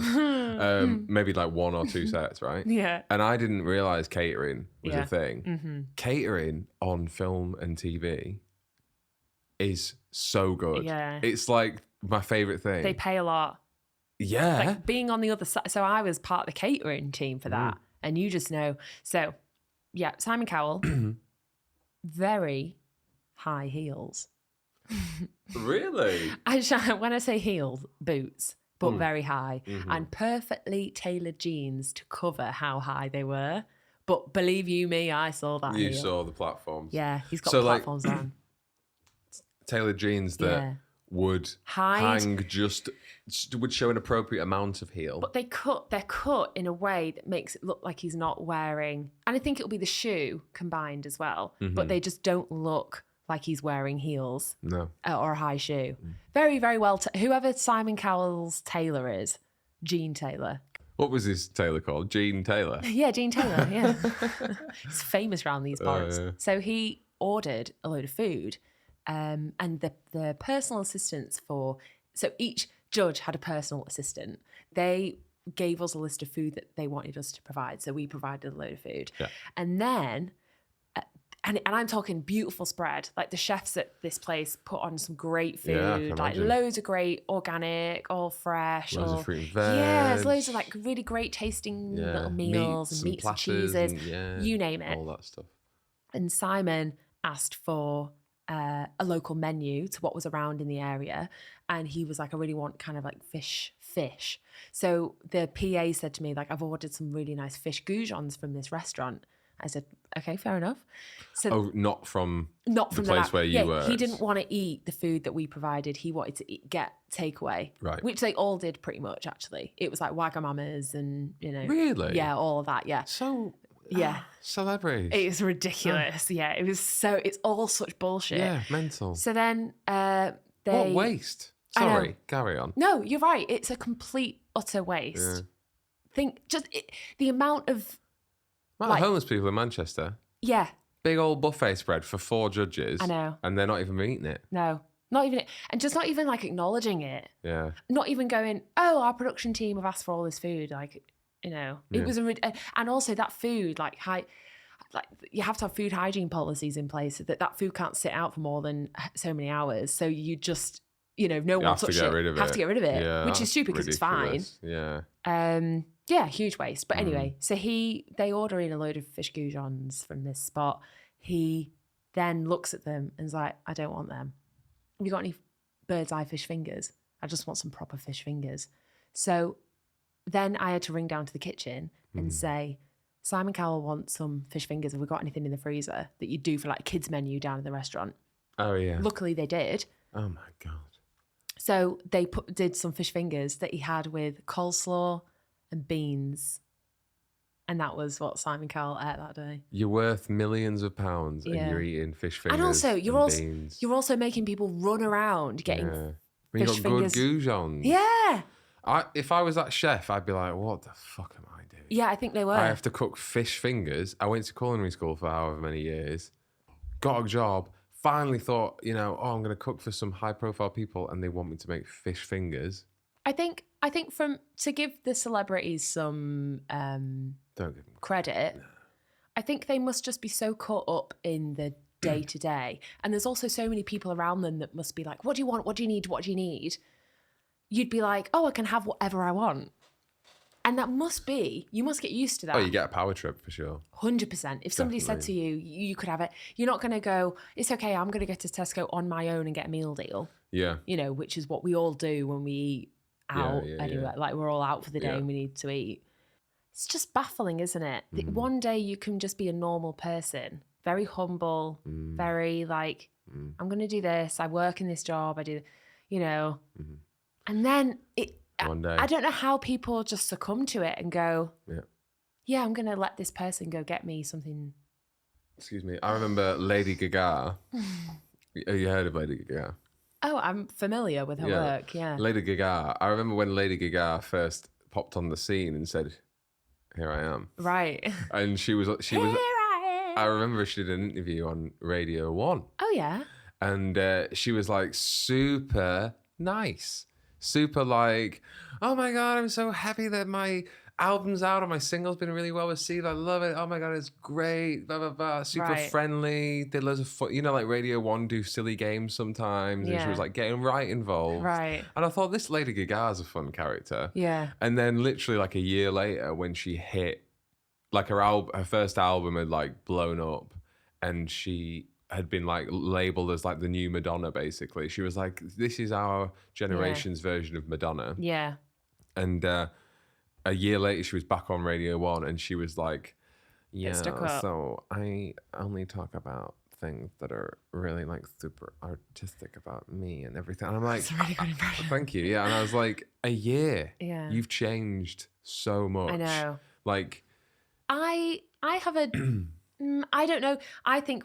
Maybe like one or two sets, right? Yeah. And I didn't realise catering was Yeah. a thing. Catering on film and TV is so good. Yeah. It's like my favourite thing. They pay a lot. yeah. Like being on the other side. So I was part of the catering team for that. And you just know. So, yeah, Simon Cowell, very high heels. Really? When I say heels, boots, but very high, and perfectly tailored jeans to cover how high they were. But believe you me, I saw that. You heel. saw the platforms. Yeah, he's got So, like, platforms on. Tailored jeans that Yeah. would Hide. hang would show an appropriate amount of heel. But they're cut in a way that makes it look like he's not wearing, and I think it'll be the shoe combined as well. But they just don't look like he's wearing heels No. or a high shoe. Very, very well. Whoever Simon Cowell's tailor is, Gene Taylor. What was his tailor called? Gene Taylor. Yeah, Gene Taylor. Yeah, he's famous around these parts. yeah. So he ordered a load of food, and the personal assistants so each judge had a personal assistant. They gave us a list of food that they wanted us to provide, so we provided a load of food, Yeah. and then. And I'm talking beautiful spread. Like the chefs at this place put on some great food, Yeah, I can like imagine. loads of great organic, all fresh, Loads all of fruit and yeah, veg. loads of like really great tasting Yeah. little meals and meats and platters cheeses, and, yeah, you name it. all that stuff. And Simon asked for a local menu to what was around in the area, and he was like, I really want kind of like fish. So the PA said to me, like, I've ordered some really nice fish goujons from this restaurant. I said, okay, fair enough. So Oh, not from not from the place where you were. He didn't want to eat the food that we provided. He wanted to get takeaway, Right. which they all did pretty much. Actually, it was like Wagamamas and Really? yeah, all of that. Yeah, So yeah, celebrities. it was ridiculous. Yeah, it was so. It's all such bullshit. Yeah, mental. So then they. What waste? I know. Sorry, carry on. No, you're right. It's a complete utter waste. Think just the amount of Like, homeless people in Manchester, yeah. big old buffet spread for 4 judges. I know. And they're not even eating it. No, not even, and just not even like acknowledging it. Yeah. Not even going, oh, our production team have asked for all this food. Like, it was and also that food, like you have to have food hygiene policies in place so that food can't sit out for more than so many hours. So no one have to touched get it. rid of Have it. to get rid of it, Yeah, which is that's stupid because it's fine. ridiculous. Yeah. Yeah, huge waste. But anyway, so they order in a load of fish goujons from this spot. He then looks at them and is like, I don't want them. Have you got any bird's eye fish fingers? I just want some proper fish fingers. So then I had to ring down to the kitchen and say, Simon Cowell wants some fish fingers. Have we got anything in the freezer that you do for like a kids menu down at the restaurant? Oh, yeah. Luckily they did. Oh, my God. So they did some fish fingers that he had with coleslaw and beans. And that was what Simon Cowell ate that day. You're worth millions of pounds and you're eating fish fingers And also, beans. you're also making people run around getting When you fish got fingers. good goujons. Yeah. If I was that chef, I'd be like, what the fuck am I doing? Yeah, I think they were. I have to cook fish fingers. I went to culinary school for however many years, got a job, finally thought, I'm going to cook for some high profile people and they want me to make fish fingers. I think to give the celebrities some Don't give them credit, I think they must just be so caught up in the day to day. And there's also so many people around them that must be like, what do you want? What do you need? What do you need? You'd be like, oh, I can have whatever I want. And that you must get used to that. Oh, you get a power trip for sure. 100%. If somebody said to you, you could have it, you're not going to go, it's okay, I'm going to go to Tesco on my own and get a meal deal. Yeah. Which is what we all do when we eat out anyway. Yeah. Like we're all out for the day and we need to eat. It's just baffling, isn't it? That one day you can just be a normal person, very humble, very like, I'm going to do this. I work in this job. I do, and then One day. I don't know how people just succumb to it and go, yeah, I'm going to let this person go get me something. Excuse me. I remember Lady Gaga. Have you heard of Lady Gaga? Oh, I'm familiar with her work. Yeah. Lady Gaga. I remember when Lady Gaga first popped on the scene and said, "Here I am." Right. And she was. Here I am. I remember she did an interview on Radio 1. Oh yeah. And she was like super nice, super like, oh my God, I'm so happy that my album's out and my single's been really well received. I love it. Oh my God, it's great. Blah, blah, blah. Super friendly. Did loads of fun. Like Radio 1 do silly games sometimes. And she was like getting right involved. Right. And I thought this Lady Gaga's a fun character. Yeah. And then literally like a year later when she hit, like her first album had like blown up and she had been like labeled as like the new Madonna, basically. She was like, this is our generation's version of Madonna. Yeah. And a year later, she was back on Radio 1 and she was like, yeah, so I only talk about things that are really like super artistic about me and everything. And I'm like, that's a really good impression. Thank you. Yeah. And I was like, a year. Yeah. You've changed so much. I know. Like, I have a... I don't know. I think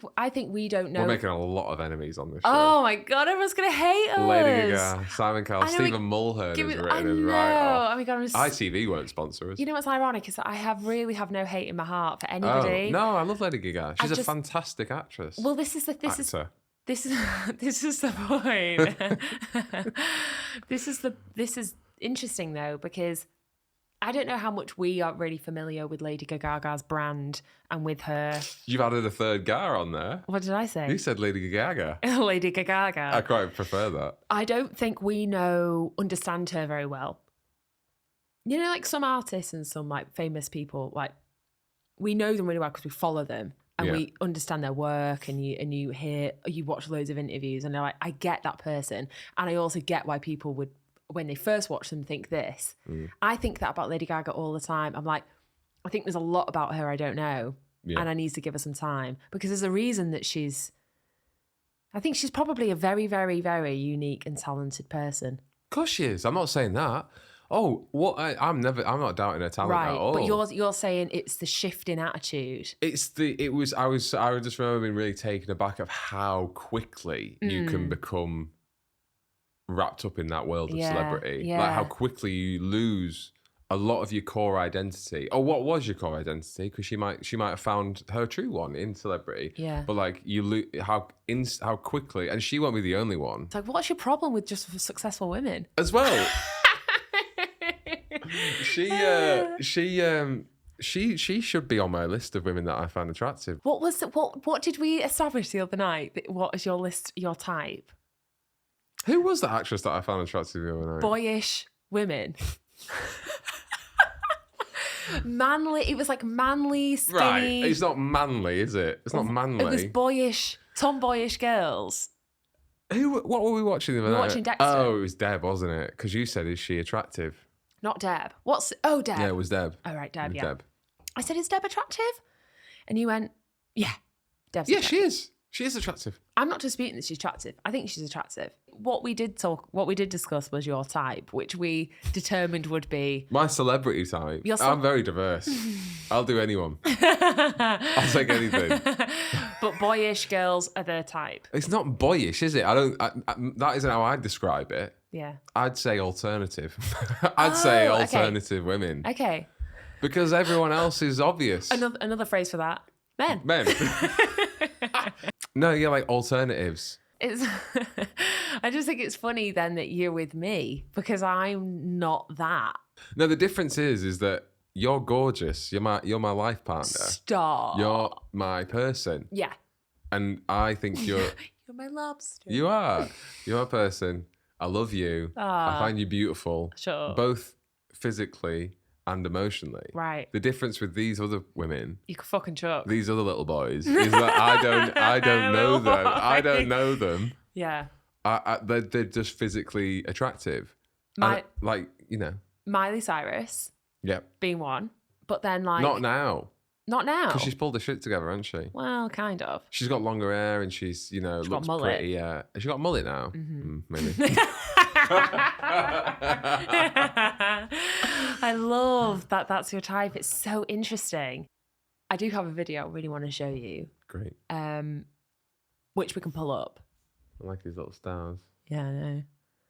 we don't know. We're making a lot of enemies on this show. Oh my God, everyone's going to hate us. Lady Gaga, Simon Cowell, Stephen Mulhern has written us right off. Oh my God, ITV won't sponsor us. You know what's ironic is that I really have no hate in my heart for anybody. Oh, no, I love Lady Gaga. She's a fantastic actress. Well, this is the point. This is interesting though, because I don't know how much we are really familiar with Lady Gaga's brand and with her. You've added a third Gaga on there. What did I say? You said Lady Gaga. Lady Gaga. I quite prefer that. I don't think we understand her very well. Like some artists and some like famous people, like we know them really well because we follow them and we understand their work and you watch loads of interviews and they're like, I get that person. And I also get why people would, when they first watch them, think this. I think that about Lady Gaga all the time. I'm like, I think there's a lot about her I don't know, and I need to give her some time because there's a reason that I think she's probably a very, very, very unique and talented person. Of course she is. I'm not saying that. Oh, what? I'm not doubting her talent at all. But you're saying it's the shift in attitude. I just remember being really taken aback of how quickly you can become wrapped up in that world of celebrity. Yeah. Like how quickly you lose a lot of your core identity. Or what was your core identity? Because she might have found her true one in celebrity. Yeah. But like you lose how quickly, and she won't be the only one. It's like, what's your problem with just successful women? As well. She should be on my list of women that I find attractive. What did we establish the other night? What is your list, your type? Who was that actress that I found attractive the other night? Boyish women. Manly. It was like manly, skinny. Right. It's not manly, is it? It's not manly. It was boyish, tomboyish girls. What were we watching the other We were night? watching Dexter. Oh, it was Deb, wasn't it? Because you said, is she attractive? Not Deb. Deb. Yeah, it was Deb. Oh, right, Deb, It was yeah. Deb. I said, is Deb attractive? And you went, yeah, Deb's Yeah, attractive. she is. She is attractive. I'm not disputing that she's attractive. I think she's attractive. What we did discuss was your type, which we determined would be My celebrity type. Your I'm very diverse. I'll do anyone. I'll take anything. but boyish girls are their type. It's not boyish, is it? That isn't how I'd describe it. Yeah. I'd say alternative. I'd say okay. alternative women. Okay. Because everyone else is obvious. Another phrase for that. Men. Men. No, you're like alternatives. It's I just think it's funny then that you're with me because I'm not that. No, the difference is that you're gorgeous. You're my life partner. Stop. You're my person. Yeah. And I think you're You're my lobster. you are. You're a person. I love you. I find you beautiful. Sure. Both physically and emotionally. Right. The difference with these other women, You can fucking chuck. these other little boys, is that I don't know them. Little I don't boys. know them. Yeah. They're just physically attractive. My- And, Miley Cyrus Yep. being one, but then like Not now. Not now. Because she's pulled her shit together, hasn't she? Well, kind of. She's got longer hair and she's, got looks mullet. pretty. Has she got a mullet now? Maybe. I love that that's your type. It's so interesting. I do have a video I really want to show you, Great. which we can pull up. I like these little stars. Yeah,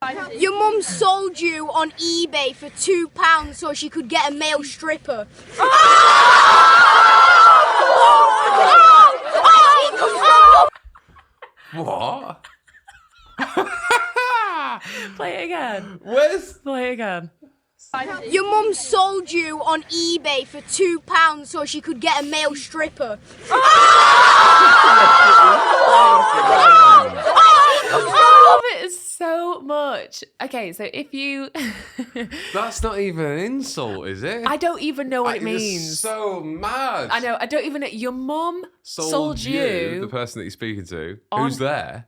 I know. Your mum sold you on eBay for £2 so she could get a male stripper. What? Play it again. Where's... Play it again. Your mum sold you on eBay for £2 so she could get a male stripper. I love it so much. Okay, so if you... That's not even an insult, is it? I don't even know what it It's means. so mad. I know, I don't even know. Your mum sold you the person that you're speaking to, on- who's there.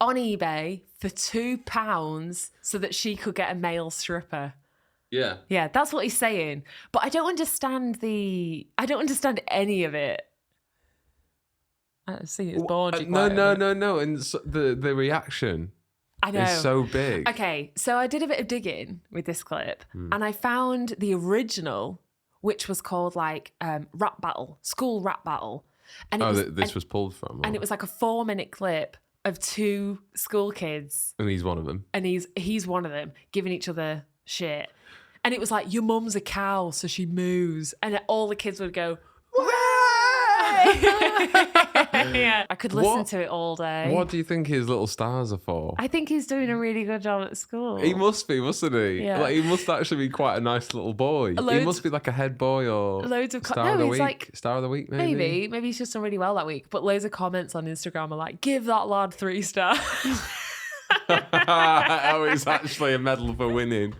on eBay for £2 so that she could get a male stripper. Yeah. Yeah, that's what he's saying. But I don't understand any of it. I see it's bored you quite a bit. No. And so the reaction I know. is so big. Okay, so I did a bit of digging with this clip and I found the original, which was called like rap battle, school rap battle. And This was pulled from. and it was like a 4-minute clip of 2 school kids, And he's one of them. and he's one of them giving each other shit. And it was like, your mum's a cow, so she moos. And all the kids would go, yeah. I could listen to it all day. What do you think his little stars are for? I think he's doing a really good job at school. He must be, mustn't he? Yeah. Like, he must actually be quite a nice little boy. He Loads- must be like a head boy or Loads of star of the he's week. like Star of the week, maybe. maybe he's just done really well that week. But loads of comments on Instagram are like, give that lad 3 stars. Oh, it's actually a medal for winning.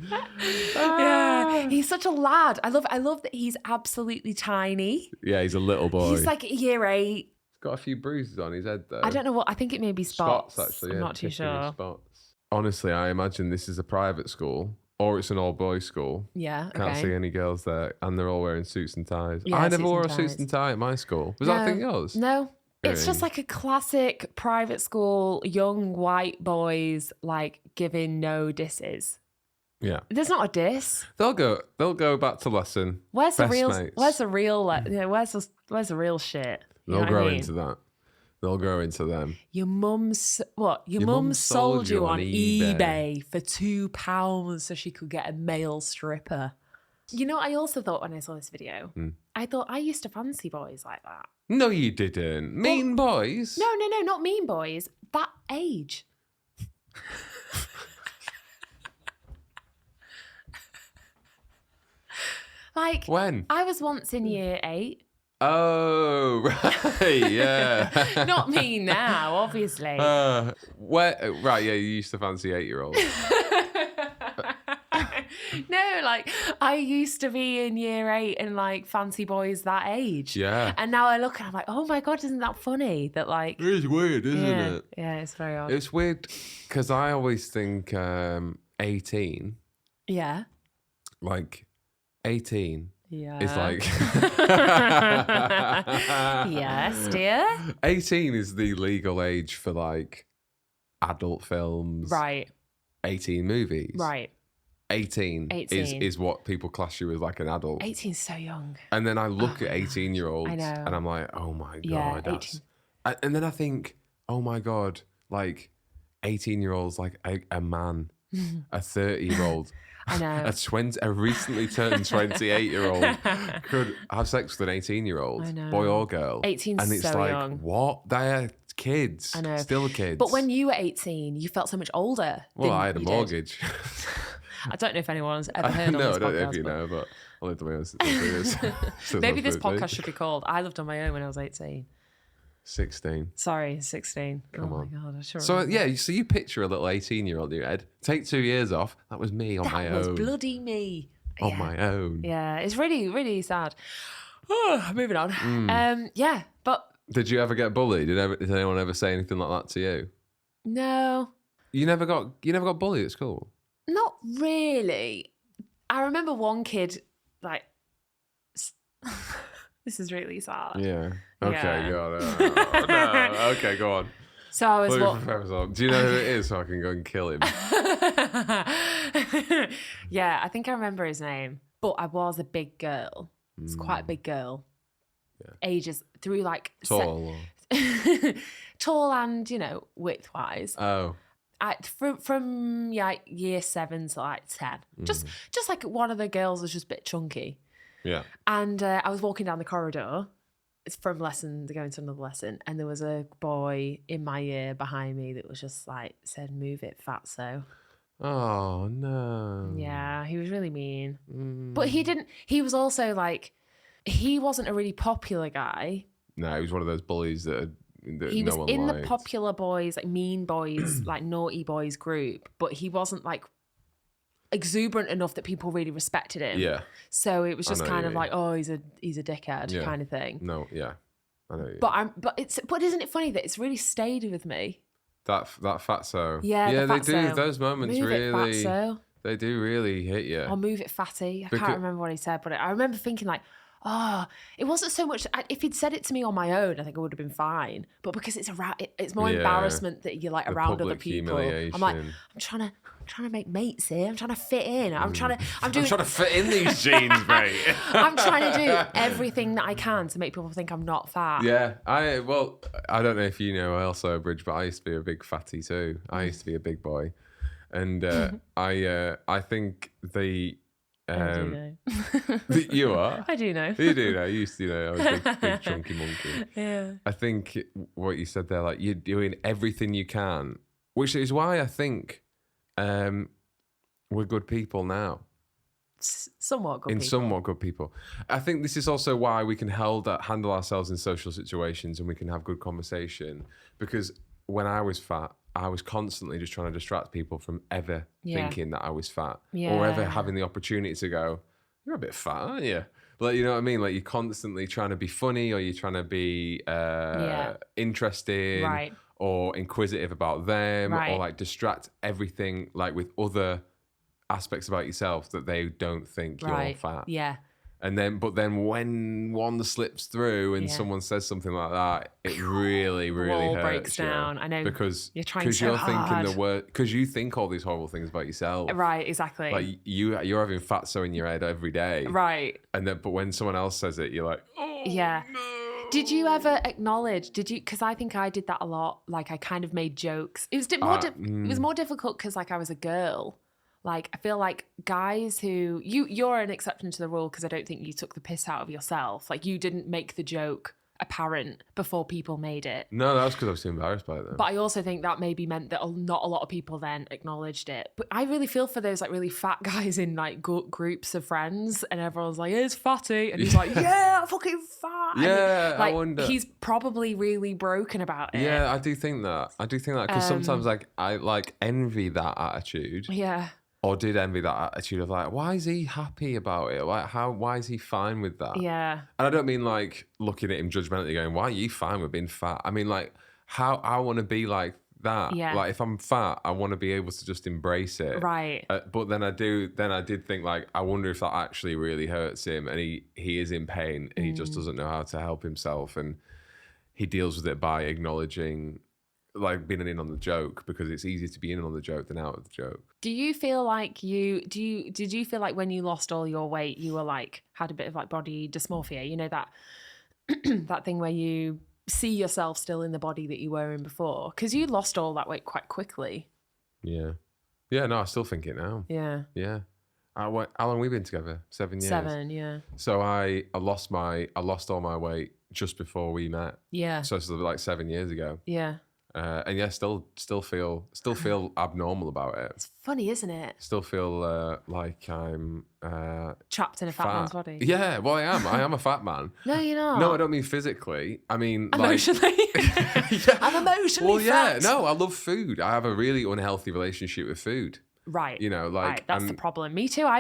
Yeah, he's such a lad. I love that he's absolutely tiny. Yeah, he's a little boy. He's like year 8. He's got a few bruises on his head, though. I don't know what. I think it may be spots. Actually. I'm Yeah, not too picking his sure. Spots. Honestly, I imagine this is a private school or it's an all-boys school. Yeah, okay. Can't see any girls there, and they're all wearing suits and ties. Yeah, I never suits wore and a suits ties. and tie at my school. Was that a thing yours? No. It's just Really? like a classic private school, young white boys like giving no disses. Yeah. There's not a diss. They'll go back to lesson. Where's the Best real? mates. Where's the real? Where's the real shit? You know They'll what grow I mean? into that. They'll grow into them. Your mum's what? Your mum sold you on eBay for £2 so she could get a male stripper. You know, I also thought when I saw this video, I thought I used to fancy boys like that. No, you didn't. Mean boys. No, not mean boys. That age. Like When? I was once in year 8. Oh, right, yeah. Not me now, obviously. Right, yeah, you used to fancy 8-year-olds. No, like I used to be in year 8 and like fancy boys that age. Yeah. And now I look and I'm like, oh my God, isn't that funny? That like. It is weird, isn't Yeah, it? yeah, it's very odd. It's weird because I always think 18, Yeah. like 18 Yeah. is like... Yes, dear. 18 is the legal age for like adult films. Right. 18 movies. Right. 18 is what people class you as like an adult. 18's so young. And then I look at 18-year-olds I know. and I'm like, oh my Yeah, God. And then I think, oh my God, like 18-year-olds, like a man, a 30-year-old, I know. a recently turned 28-year-old could have sex with an 18-year-old, I know. boy or girl. 18's and it's so like, young. what? They're kids. I know. Still kids. But when you were 18, you felt so much older. Well, than I had a you did. mortgage. I don't know if anyone's ever heard on No, this I don't know podcast. if you but know, but I lived on my own since Maybe this podcast should be called I Lived on My Own When I Was 18. 16. Sorry, 16. Come on. Oh my God, I sure So remember. yeah, so you picture a little 18-year-old in your head. Take 2 years off. That was me on my That was own. bloody me. On Yeah. my own. Yeah, it's really, really sad. Moving on. Hmm. Yeah, but Did you ever get bullied? Did anyone ever say anything like that to you? no, You never got bullied at school? not really. I remember one kid, like, this is really sad. Yeah. Okay, Yeah. go on. No. Okay, go on. So I was Bully what? for Professor. Do you know who it is so I can go and kill him? Yeah, I think I remember his name, but I was a big girl. It's quite a big girl. Yeah. Ages through like Tall. tall and width wise. Oh. From year 7 to like 10, just like one of the girls was just a bit chunky, Yeah. and I was walking down the corridor from lesson to go into another lesson, and there was a boy in my year behind me that was just like said, "Move it, fatso." Oh no. Yeah, he was really mean, but he was also like, he wasn't a really popular guy. No, he was one of those bullies that He no was one in liked. the popular boys, like mean boys, like naughty boys group, but he wasn't like exuberant enough that people really respected him. Yeah. So it was I just know kind what of you like, oh, he's a dickhead Yeah. kind of thing. No, yeah. I know. But isn't it funny that it's really stayed with me? That fatso. Yeah, Yeah, the they do. fatso. Those moments Move it, really. fatso. They do really hit you. Or move it, fatty. I Because- can't remember what he said, but I remember thinking like, oh, it wasn't so much. If he'd said it to me on my own, I think I would have been fine. But because it's around, it's more Yeah. embarrassment that you're like The around other public people. I'm like, humiliation. I'm trying to make mates here. I'm trying to fit in. I'm doing. I'm trying to fit in these jeans, mate. I'm trying to do everything that I can to make people think I'm not fat. Yeah, I don't know if you know Elsa Bridge, but I used to be a big fatty too. I used to be a big boy, and I think I do know. you are. I do know. You do know. You used to know I was a big chunky monkey. Yeah. I think what you said there, like you're doing everything you can, which is why I think we're good people now. Somewhat good. Somewhat good people. I think this is also why we can handle ourselves in social situations and we can have good conversation. Because when I was fat, I was constantly just trying to distract people from ever thinking that I was fat or ever having the opportunity to go, "You're a bit fat, aren't you?" Like, you know what I mean? Like, you're constantly trying to be funny or you're trying to be interesting or inquisitive about them or like distract everything like with other aspects about yourself that they don't think you're fat. Yeah. But then when one slips through and someone says something like that, it really, really wall hurts breaks you. down. I know. Because you're trying so you're hard. thinking the word, because you think all these horrible things about yourself. Right, exactly. Like you're having fatso in your head every day. Right. But when someone else says it, you're like, oh Yeah. no. Did you ever acknowledge? Because I think I did that a lot. Like I kind of made jokes. It was it was more difficult because like I was a girl. Like I feel like guys who you're an exception to the rule because I don't think you took the piss out of yourself. Like you didn't make the joke apparent before people made it. No, that was because I was too embarrassed by it then. But I also think that maybe meant that not a lot of people then acknowledged it. But I really feel for those like really fat guys in like groups of friends, and everyone's like, "Here's fatty," and he's like, "Yeah, fucking fat." Yeah, like, I wonder. He's probably really broken about it. Yeah, I do think that. Because sometimes like I like envy that attitude. Yeah. Or did envy that attitude of like, why is he happy about it? Like, why is he fine with that? Yeah. And I don't mean like looking at him judgmentally going, why are you fine with being fat? I mean like how I want to be like that. Yeah. Like if I'm fat, I want to be able to just embrace it. Right. But then I did think like, I wonder if that actually really hurts him and he is in pain and he just doesn't know how to help himself. And he deals with it by acknowledging, like being in on the joke, because it's easier to be in on the joke than out of the joke. Do you feel like did you feel like when you lost all your weight, you were like, had a bit of like body dysmorphia? You know, that that thing where you see yourself still in the body that you were in before? Because you lost all that weight quite quickly. Yeah. Yeah, no, I still think it now. Yeah. Yeah. How long have we been together? 7 years. 7, yeah. So I lost all my weight just before we met. Yeah. So it's like 7 years ago. Yeah. And yeah, still feel abnormal about it. It's funny, isn't it? Still feel like I'm Trapped in a fat man's body. Yeah, well, I am. I am a fat man. No, you're not. No, I don't mean physically. I mean Emotionally. yeah. I'm emotionally Well, yeah. fat. No, I love food. I have a really unhealthy relationship with food. Right. You know, like right. That's the and problem. Me too. I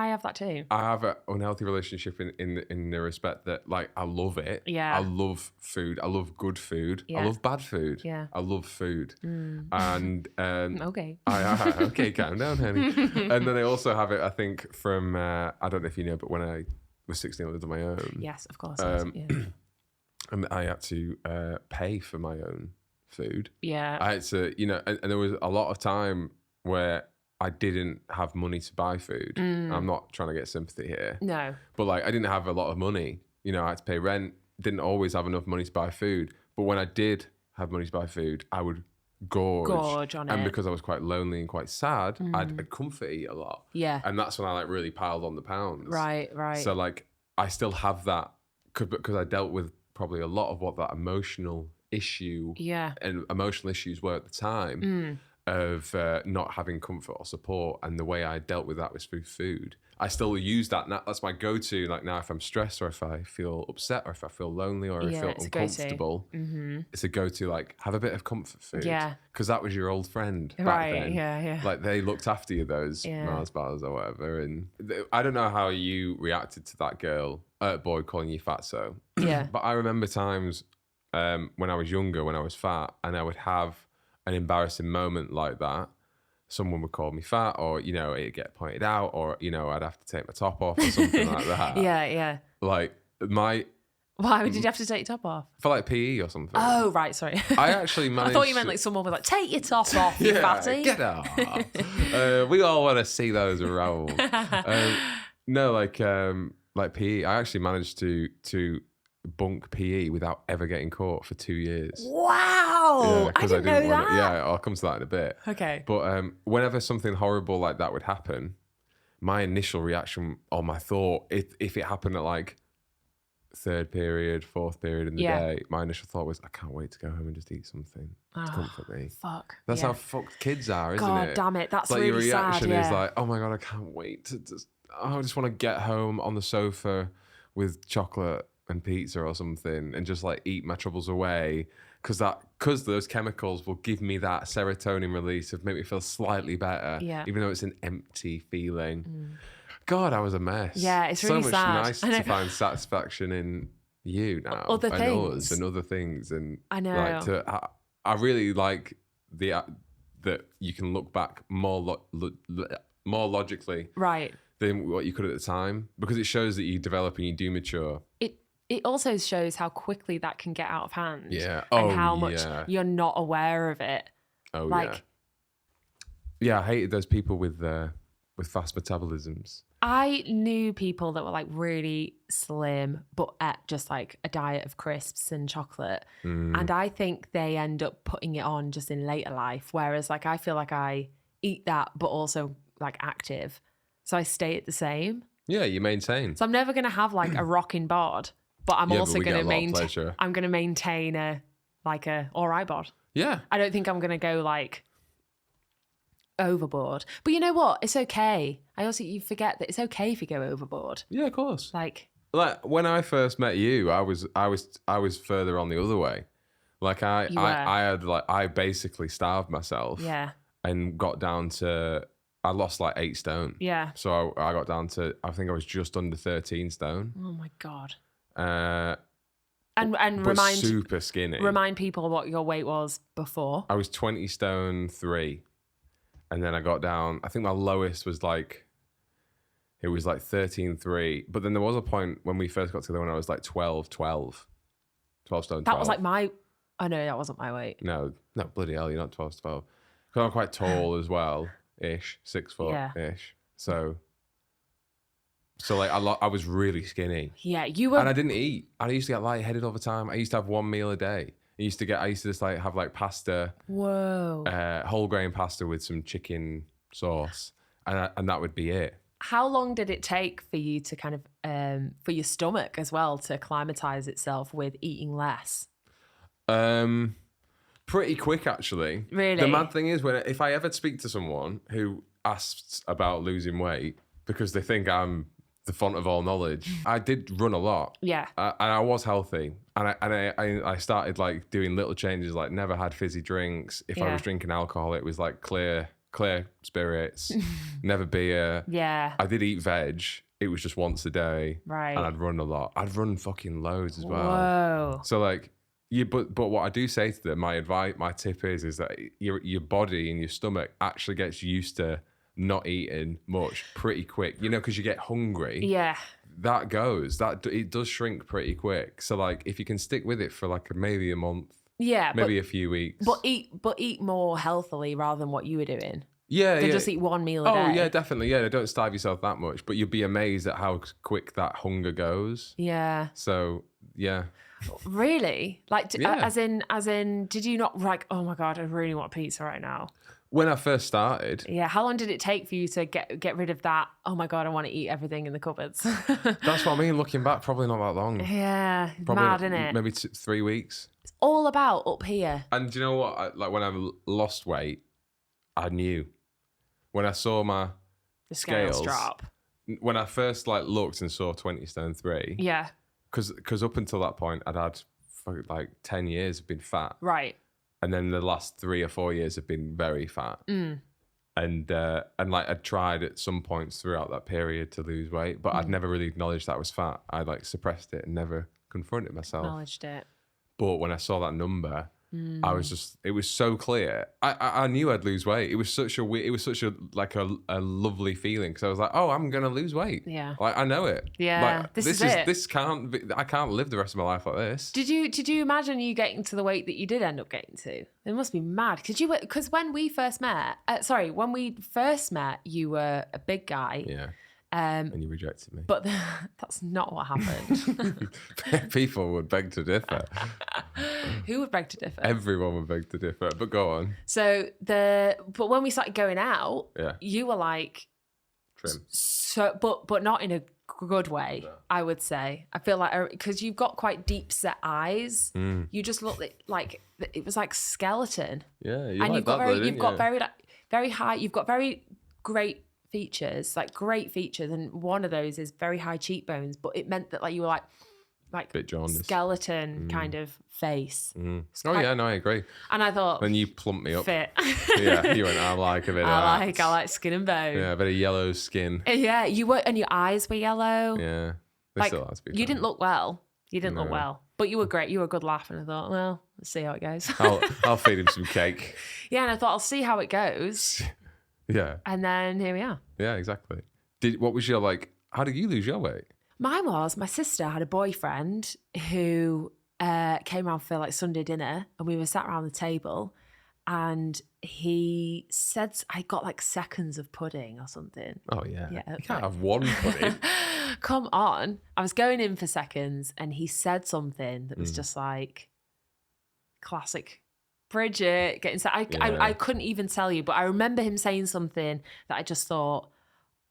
have that too. I have an unhealthy relationship in the respect that like I love it. Yeah. I love food. I love good food. Yeah. I love bad food. Yeah. I love food. And Okay. okay, calm down, honey. And then I also have it, I think, from I don't know if you know, but when I was 16, I lived on my own. Yes, of course. Yeah. And I had to pay for my own food. Yeah. I had to, you know, and there was a lot of time where I didn't have money to buy food. I'm not trying to get sympathy here. No. But like I didn't have a lot of money. You know, I had to pay rent, didn't always have enough money to buy food. But when I did have money to buy food, I would gorge on and it. because I was quite lonely and quite sad, I'd comfort eat a lot. Yeah. And that's when I like really piled on the pounds. Right. So like I still have that because I dealt with probably a lot of what that emotional issue and emotional issues were at the time. Of not having comfort or support, and the way I dealt with that was through food. I still use that now. That's my go-to. Like now, if I'm stressed or if I feel upset or if I feel lonely or I feel uncomfortable, it's a go-to. Like have a bit of comfort food. Yeah. Because that was your old friend back Right. then. Yeah. Like they looked after you, those Mars bars or whatever. And I don't know how you reacted to that boy calling you fatso. Yeah. But I remember times when I was younger, when I was fat, and I would have an embarrassing moment like that. Someone would call me fat, or you know, it'd get pointed out, or you know, I'd have to take my top off or something like that. Yeah. Like Why did you have to take your top off? for like PE or something. Oh, right. Sorry. I actually managed. I thought you meant like someone was like, "Take your top off, you yeah, fatty." get off. We all want to see those roll. No, like PE. I actually managed to bunk PE without ever getting caught for 2 years. Wow. I 'cause didn't know that. Yeah, I'll come to that in a bit. Okay. But whenever something horrible like that would happen, my initial reaction or my thought, if it happened at like third period, fourth period in the day, my initial thought was, I can't wait to go home and just eat something to comfort me. Fuck. That's how fucked kids are, isn't God it? damn it. That's like really your reaction sad. is like, oh my God, I can't wait to I just want to get home on the sofa with chocolate and pizza or something and just like eat my troubles away because those chemicals will give me that serotonin release of make me feel slightly better, even though it's an empty feeling. God, I was a mess. Yeah, it's really so much sad. nice to find satisfaction in you now Other and things. us and other things. And I know. Like I really like that you can look back more logically, Right. than what you could at the time, because it shows that you develop and you do mature. It also shows how quickly that can get out of hand. Yeah. And how much you're not aware of it. Oh, like, yeah. I hated those people with fast metabolisms. I knew people that were like really slim, but ate just like a diet of crisps and chocolate. And I think they end up putting it on just in later life. Whereas like, I feel like I eat that, but also like active. So I stay at the same. Yeah, you maintain. So I'm never going to have like a rocking bod. but I'm Yeah, but also we get going a to lot of pleasure. I'm going to maintain a all right bod. Yeah. I don't think I'm going to go like overboard. But you know what? It's okay. You forget that it's okay if you go overboard. Yeah, of course. Like When I first met you, I was further on the other way. Like I basically starved myself. yeah. And got down to, I lost like 8 stone. Yeah. So I got down to, I think I was just under 13 stone. Oh my God. And but super skinny. Remind people what your weight was before. I was 20 stone 3. And then I got down, I think my lowest was like, it was like 13.3. But then there was a point when we first got together when I was like 12 stone 12. That was like oh no, that wasn't my weight. No, bloody hell, you're not 12 to 12. Because I'm quite tall as well, ish, 6 foot ish. So like I was really skinny. Yeah, you were. And I didn't eat. I used to get lightheaded all the time. I used to have 1 meal a day. I used to just like have like pasta. Whoa. Whole grain pasta with some chicken sauce, and that would be it. How long did it take for you to kind of for your stomach as well to acclimatize itself with eating less? Pretty quick, actually. Really? The mad thing is, if I ever speak to someone who asks about losing weight because they think I'm the font of all knowledge, I did run a lot. Yeah. And I was healthy. And I started like doing little changes, like never had fizzy drinks. If I was drinking alcohol, it was like clear spirits, never beer. Yeah. I did eat veg. It was just once a day. Right. And I'd run a lot. I'd run fucking loads as well. Whoa. So like, but what I do say to them, my tip is that your body and your stomach actually gets used to not eating much pretty quick. You know, because you get hungry. Yeah. It does shrink pretty quick. So like, if you can stick with it for like maybe a month. Yeah. Maybe a few weeks. But eat more healthily rather than what you were doing. Yeah, Than just eat 1 meal a day. Oh yeah, definitely. Yeah, don't starve yourself that much. But you'd be amazed at how quick that hunger goes. Yeah. So yeah. Really? Like, Yeah. as in, did you not like? Oh my God, I really want pizza right now. When I first started, Yeah. How long did it take for you to get rid of that? Oh my God, I want to eat everything in the cupboards. that's what I mean. Looking back, probably not that long. Yeah, Probably mad, isn't it? Maybe 3 weeks. It's all about up here. And do you know what? Like when I lost weight, I knew. When I saw my The scales scales drop. when I first like looked and saw 20 stone 3, Yeah. because up until that point I'd had like 10 years of being fat, Right. and then the last 3 or 4 years have been very fat. And like I'd tried at some points throughout that period to lose weight, but I'd never really acknowledged that I was fat. I like suppressed it and never confronted myself. Acknowledged it. But when I saw that number, I was just, it was so clear. I knew I'd lose weight. It was such a like a lovely feeling, because I was like, oh, I'm going to lose weight. Yeah. Like, I know it. Yeah, Like, this is it. This can't be, I can't live the rest of my life like this. Did you imagine you getting to the weight that you did end up getting to? It must be mad. Because when we first met, you were a big guy. Yeah. And you rejected me. But that's not what happened. People would beg to differ. Who would beg to differ? Everyone would beg to differ. But go on. So but when we started going out, Yeah. you were like Trim. so, but not in a good way. No. I would say. I feel like because you've got quite deep set eyes, you just look like it was like skeleton. Yeah, you and like you've got very high. You've got very great features, like great features, and one of those is very high cheekbones. But it meant that like you were like bit jaundiced. Skeleton kind of face. Oh yeah, no, I agree. And I thought, then you plumped me up. Fit. Yeah, you went. I like a bit. I like skin and bone. Yeah, a bit of yellow skin. Yeah, you were, and your eyes were yellow. Yeah, they like still have to be you fun. didn't look well. You didn't look well, but you were great. You were a good laugh, and I thought, well, let's see how it goes. I'll feed him some cake. Yeah, and I thought I'll see how it goes. Yeah. And then here we are. Yeah, exactly. What was your how did you lose your weight? Mine was, my sister had a boyfriend who came around for like Sunday dinner, and we were sat around the table, and he said, I got like seconds of pudding or something. Oh yeah. Yeah. You can't have one pudding. Come on. I was going in for seconds, and he said something that was just like classic Bridget getting I couldn't even tell you, but I remember him saying something that I just thought,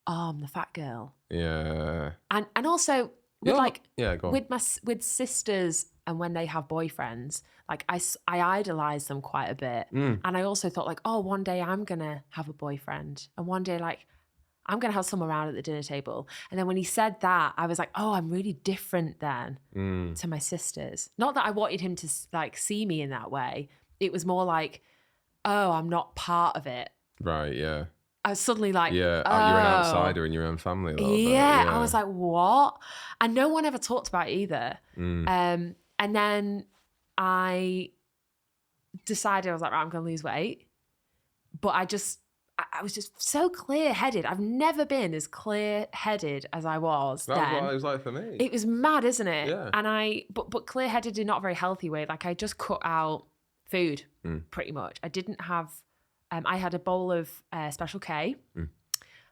oh, I'm the fat girl. Yeah. And also with go on. with sisters and when they have boyfriends, like I idolize them quite a bit. And I also thought like, oh, one day I'm going to have a boyfriend. And one day like I'm going to have someone around at the dinner table. And then when he said that, I was like, oh, I'm really different then to my sisters. Not that I wanted him to like see me in that way. It was more like, oh, I'm not part of it. Right, yeah. I was suddenly like, you're an outsider in your own family a little bit. Yeah, I was like, what? And no one ever talked about it either. And then I decided, I was like, right, I'm going to lose weight. But I was just so clear-headed. I've never been as clear-headed as I was then. That's what it was like for me. It was mad, isn't it? Yeah. And but clear-headed in not a very healthy way. Like I just cut out food pretty much. I didn't have, I had a bowl of Special K.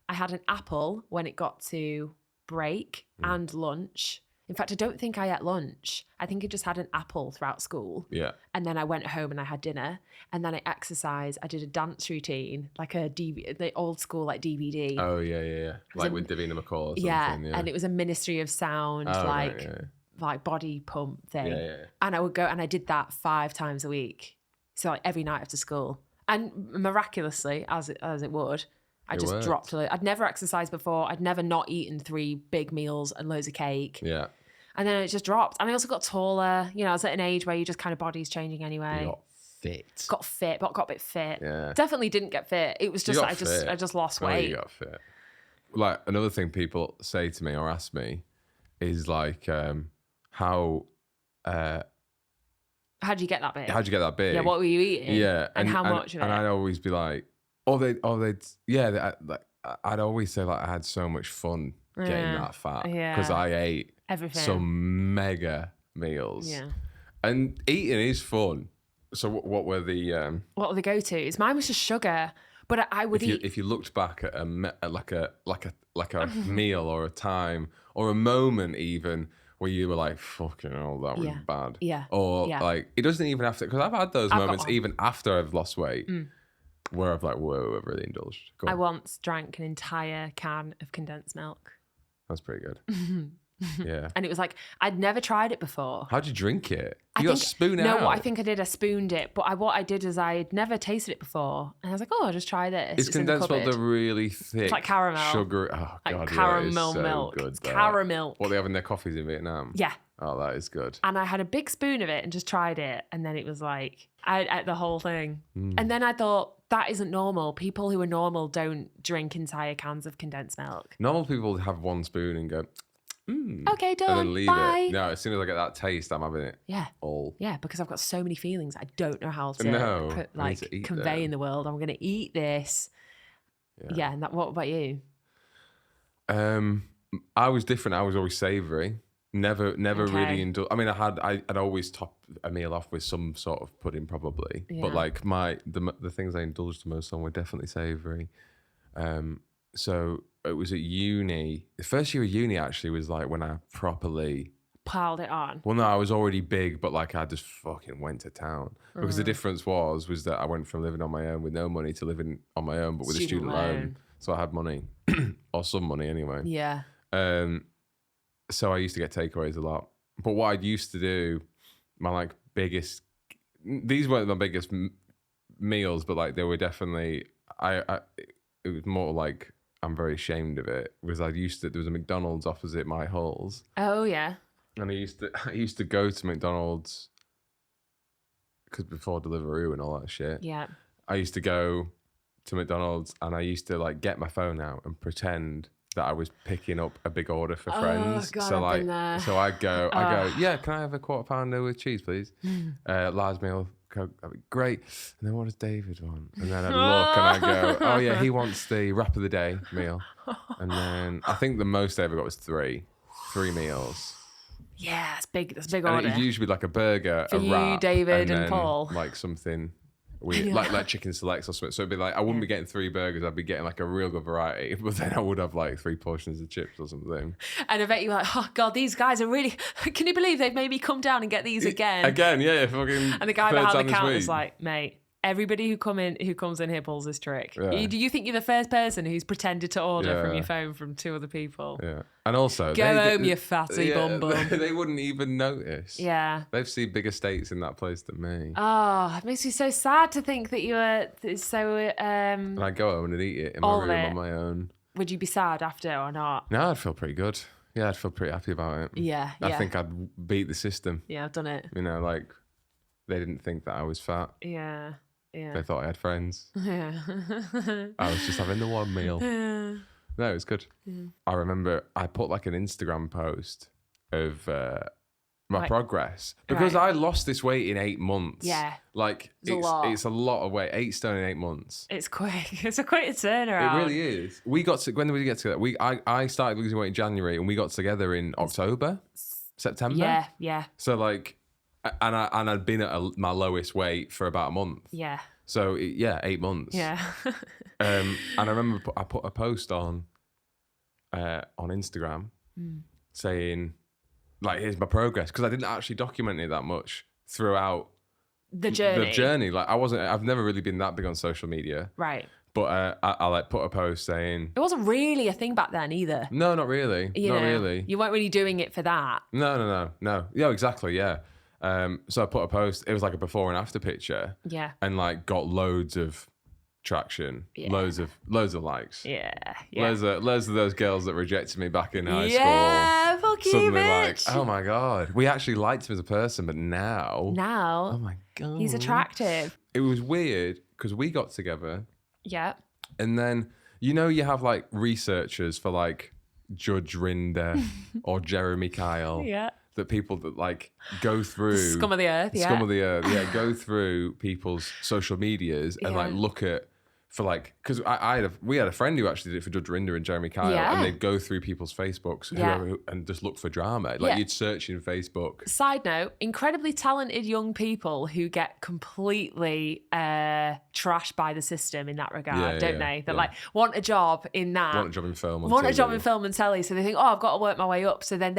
I had an apple when it got to break and lunch. In fact, I don't think I ate lunch. I think I just had an apple throughout school. Yeah. And then I went home and I had dinner. And then I exercised. I did a dance routine, like the old school like DVD. Oh, yeah. Like with Davina McCall or something. Yeah. And it was a Ministry of Sound, right, like body pump thing. Yeah. And I would go and I did that 5 times a week. So like every night after school. And miraculously, as it would, I just dropped a load. I'd never exercised before. I'd never not eaten 3 big meals and loads of cake. Yeah. And then it just dropped. And I also got taller. You know, I was at an age where you just kind of body's changing anyway. You got fit. Got a bit fit. Yeah. Definitely didn't get fit. It was just I just lost weight. You got fit. Like another thing people say to me or ask me is like, how how'd you get that big? How'd you get that big? Yeah, what were you eating? Yeah. And how much of it? And I'd always be like, I'd always say like I had so much fun getting that fat because I ate everything, some mega meals. Yeah, and eating is fun. So what were the go-tos? Mine was just sugar, but I would eat. If you looked back at a meal or a time or a moment even where you were like, fucking hell, that was bad. Yeah. Or like it doesn't even have to, because I've had those moments even after I've lost weight. Where I've like, whoa, I've really indulged. I once drank an entire can of condensed milk. That's pretty good. Yeah. And it was like, I'd never tried it before. How'd you drink it? You got spoon it No, out? what I think I did, I spooned it. But what I did is I'd never tasted it before. And I was like, oh, I'll just try this. It's condensed milk, the really thick, it's like caramel. Sugary. Oh, like God, caramel so milk. Good, it's caramel. What they have in their coffees in Vietnam? Yeah. Oh, that is good. And I had a big spoon of it and just tried it. And then it was like, I ate the whole thing. And then I thought, that isn't normal. People who are normal don't drink entire cans of condensed milk. Normal people have one spoon and go, okay, done. And then leave Bye. it. No, as soon as I get that taste, I'm having it. Yeah. All. Yeah, because I've got so many feelings I don't know how to convey them in the world. I'm going to eat this. Yeah. And what about you? I was different. I was always savoury. Never really indulge. I mean, I'd always top a meal off with some sort of pudding, probably. Yeah. But like the things I indulged the most on were definitely savoury. So it was at uni. The first year of uni actually was like when I properly piled it on. Well, no, I was already big, but like I just fucking went to town. Because the difference was that I went from living on my own with no money to living on my own, but with a student loan. So I had money, or some money anyway. Yeah. So I used to get takeaways a lot. But what I used to do, my like biggest, these weren't my biggest meals, but like they were definitely, it was more like, I'm very ashamed of it, because there was a McDonald's opposite my halls. Oh yeah. And I used to go to McDonald's because before Deliveroo and all that shit. Yeah. I used to go to McDonald's and I used to like get my phone out and pretend that I was picking up a big order for friends. God, so I've like, been there. so I go, yeah, can I have a quarter pounder with cheese, please? Large meal, Coke, that'd be great. And then what does David want? And then I'd look and I go, oh yeah, he wants the wrap of the day meal. And then I think the most I ever got was three meals. Yeah, that's big. That's a big And order. it'd usually be like a burger, for a you, wrap, David, and then Paul. like something weird, like chicken selects or something. So it'd be like I wouldn't be getting 3 burgers. I'd be getting like a real good variety. But then I would have like 3 portions of chips or something. And I bet you were like, oh God, these guys are really. Can you believe they've made me come down and get these again? Again, yeah, fucking. And the guy behind the counter's like, mate, Everybody who comes in here pulls this trick. Yeah. Do you think you're the first person who's pretended to order from Yeah. your phone from 2 other people? Yeah. And also, Go home, you fatty bum bum. They wouldn't even notice. Yeah. They've seen bigger states in that place than me. Oh, it makes me so sad to think that you were so. And I'd go home and eat it in my all of room it. on my own. Would you be sad after or not? No, I'd feel pretty good. Yeah, I'd feel pretty happy about it. Yeah. I think I'd beat the system. Yeah, I've done it. You know, like, they didn't think that I was fat. Yeah. Yeah. They thought I had friends. Yeah. I was just having the one meal. No, it was good. I remember I put like an Instagram post of my progress because I lost this weight in 8 months. Yeah. Like it's a lot of weight. 8 stone in 8 months. It's quick. It's a quick turnaround. It really is. When did we get together? I started losing weight in January and we got together in October, September. Yeah. Yeah. So like, and I'd been at my lowest weight for about a month. Yeah. So 8 months. Yeah. And I remember I put a post on Instagram saying, like, here's my progress, because I didn't actually document it that much throughout the journey. Like, I've never really been that big on social media. Right. But I like put a post saying, it wasn't really a thing back then either. no, not really. Not really. You weren't really doing it for that. No. Yeah, exactly. Yeah. So I put a post. It was like a before and after picture. Yeah. And like got loads of traction, loads of likes. Yeah. Loads of those girls that rejected me back in high school. Yeah, fuck you, Suddenly bitch. like, oh my God, we actually liked him as a person, but now, oh my God, he's attractive. It was weird because we got together, Yeah. and then you have like researchers for like Judge Rinder or Jeremy Kyle. Yeah. That people that like go through Scum of the earth, yeah. Scum of the earth, yeah. Go through people's social medias and like look at for like, because we had a friend who actually did it for Judge Rinder and Jeremy Kyle, and they'd go through people's Facebooks and just look for drama. Like you'd search in Facebook. Side note: incredibly talented young people who get completely trashed by the system in that regard, don't they? That like want a job in that, want a job in film, want a job in film and telly. So they think, oh, I've got to work my way up. So then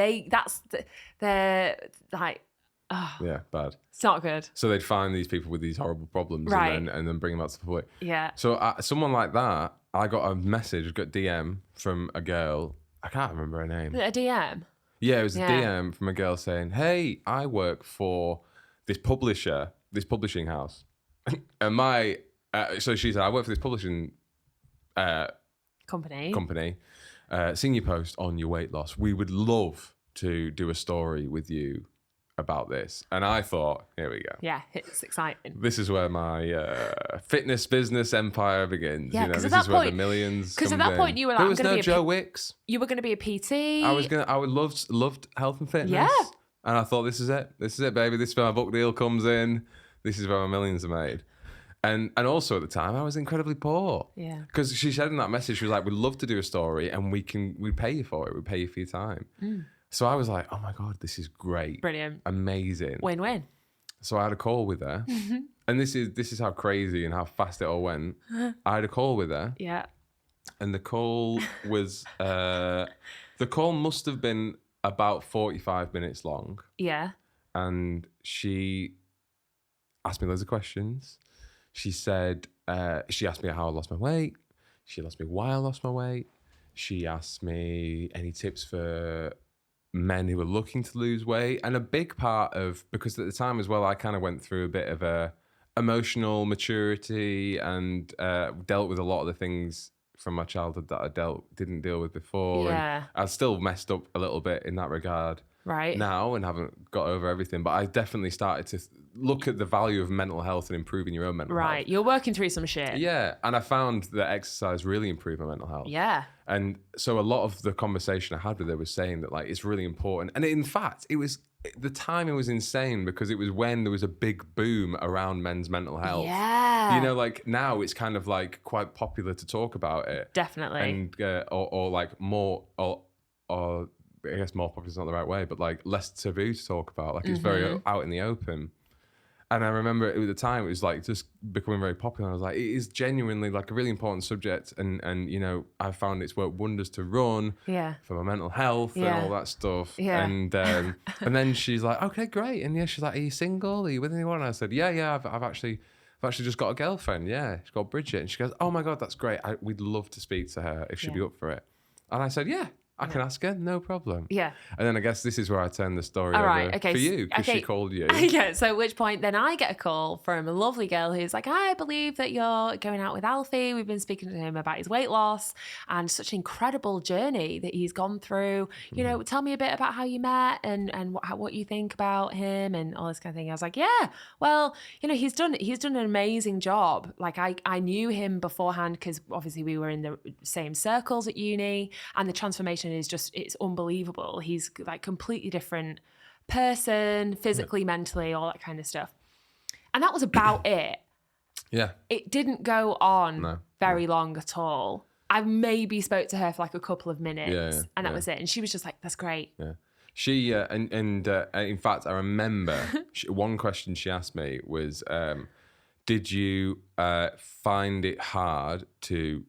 they're like, oh, yeah, bad. It's not good. So they'd find these people with these horrible problems, and then bring them out to the public. Yeah. So someone like that, I got a message, got DM from a girl. I can't remember her name. A DM. Yeah, it was a DM from a girl saying, "Hey, I work for this publishing house," and so she said, "I work for this publishing company. Seen your post on your weight loss. We would love to do a story with you about this." And I thought, here we go. Yeah, it's exciting. This is where my fitness business empire begins. Yeah, this is where the millions. Because at that point you were like, there was no Joe Wicks. You were going to be a PT. I would loved health and fitness. Yeah. And I thought, this is it, baby. This is where my book deal comes in. This is where my millions are made. And also at the time, I was incredibly poor. Yeah. Because she said in that message, she was like, "We'd love to do a story, and we pay you for it. We pay you for your time." So I was like, "Oh my God, this is great, Brilliant, amazing, win-win." So I had a call with her, and this is how crazy and how fast it all went. I had a call with her, yeah, and the call was the call must have been about 45 minutes long. Yeah, and she asked me loads of questions. She said, she asked me how I lost my weight. She asked me why I lost my weight. She asked me any tips for men who were looking to lose weight. And a big part of, because at the time as well, I kind of went through a bit of a emotional maturity and dealt with a lot of the things from my childhood that I didn't deal with before. Yeah. And I still messed up a little bit in that regard. Right. Now, and haven't got over everything, but I definitely started to look at the value of mental health and improving your own mental health. Right, you're working through some shit. Yeah, and I found that exercise really improved my mental health. Yeah. And so a lot of the conversation I had with her was saying that like it's really important. And in fact, the timing was insane because it was when there was a big boom around men's mental health. Yeah. You know, like now it's kind of like quite popular to talk about it. Definitely. And or like more or I guess more popular is not the right way, but like less taboo to talk about. Like it's very out in the open. And I remember at the time it was like just becoming very popular. I was like, it is genuinely like a really important subject, and you know, I found it's worked wonders to run for my mental health and all that stuff. Yeah. And and then she's like, okay, great. And she's like, are you single? Are you with anyone? And I said, yeah, I've I've actually just got a girlfriend. Yeah, she's called Bridget. And she goes, oh my God, that's great. We'd love to speak to her if she'd be up for it. And I said, yeah, I can ask her, no problem. Yeah. And then I guess this is where I turn the story All over right, okay, for you, because she called you. Yeah, so at which point then I get a call from a lovely girl who's like, I believe that you're going out with Alfie. We've been speaking to him about his weight loss and such an incredible journey that he's gone through. You know, tell me a bit about how you met and what you think about him and all this kind of thing. I was like, yeah, well, you know, he's done an amazing job. Like I knew him beforehand because obviously we were in the same circles at uni, and the transformation is just, it's unbelievable. He's like completely different person, physically, mentally, all that kind of stuff. And that was about it. Yeah. It didn't go on very long at all. I maybe spoke to her for like a couple of minutes and that was it. And she was just like, that's great. Yeah. She, and in fact, I remember one question she asked me was, did you find it hard to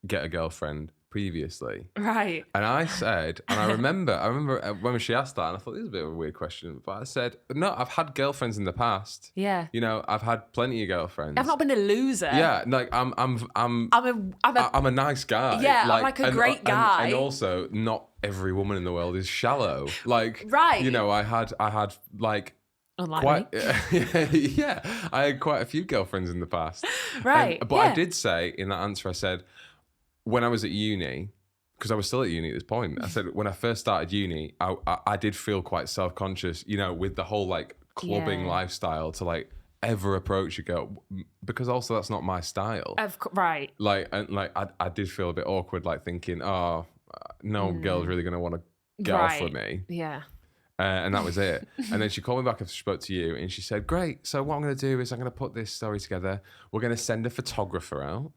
get a girlfriend previously? Right. And I said, and I remember when she asked that, and I thought, this is a bit of a weird question, but I said, no, I've had girlfriends in the past. Yeah. You know, I've had plenty of girlfriends. I've not been a loser. Yeah, like I'm a nice guy. Yeah, I'm like a great guy. And also, not every woman in the world is shallow. Like, right. You know, I had like. Unlike me. Yeah, I had quite a few girlfriends in the past. Right. But I did say in that answer, I said, when I was at uni, because I was still at uni at this point, I said when I first started uni, I did feel quite self-conscious, you know, with the whole like clubbing lifestyle to like ever approach a girl, because also that's not my style. Right. Like, and like I did feel a bit awkward, like thinking, oh, no girl's really going to want to go for me. Yeah. And that was it. And then she called me back after she spoke to you, and she said, great, so what I'm going to do is I'm going to put this story together. We're going to send a photographer out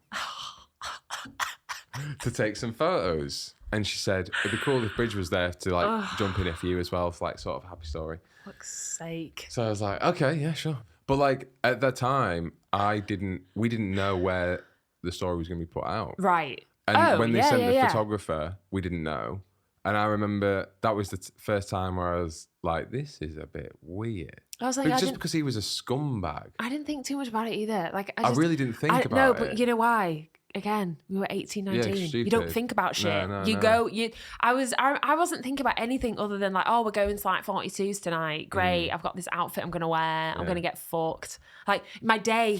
to take some photos. And she said, it'd be cool if Bridge was there to like jump in it for you as well, for like sort of a happy story. Fuck's sake. So I was like, okay, yeah, sure. But like at that time, we didn't know where the story was going to be put out. Right. And when they sent the photographer, we didn't know. And I remember that was the first time where I was like, this is a bit weird. I was like, just because he was a scumbag. I didn't think too much about it either. Like I really didn't think about it. No, but you know why? Again, we were 18, 19. Yeah, you don't think about shit. No, I wasn't thinking about anything other than like, oh, we're going to like 42s tonight. Great. I've got this outfit I'm going to wear. I'm going to get fucked. Like my day,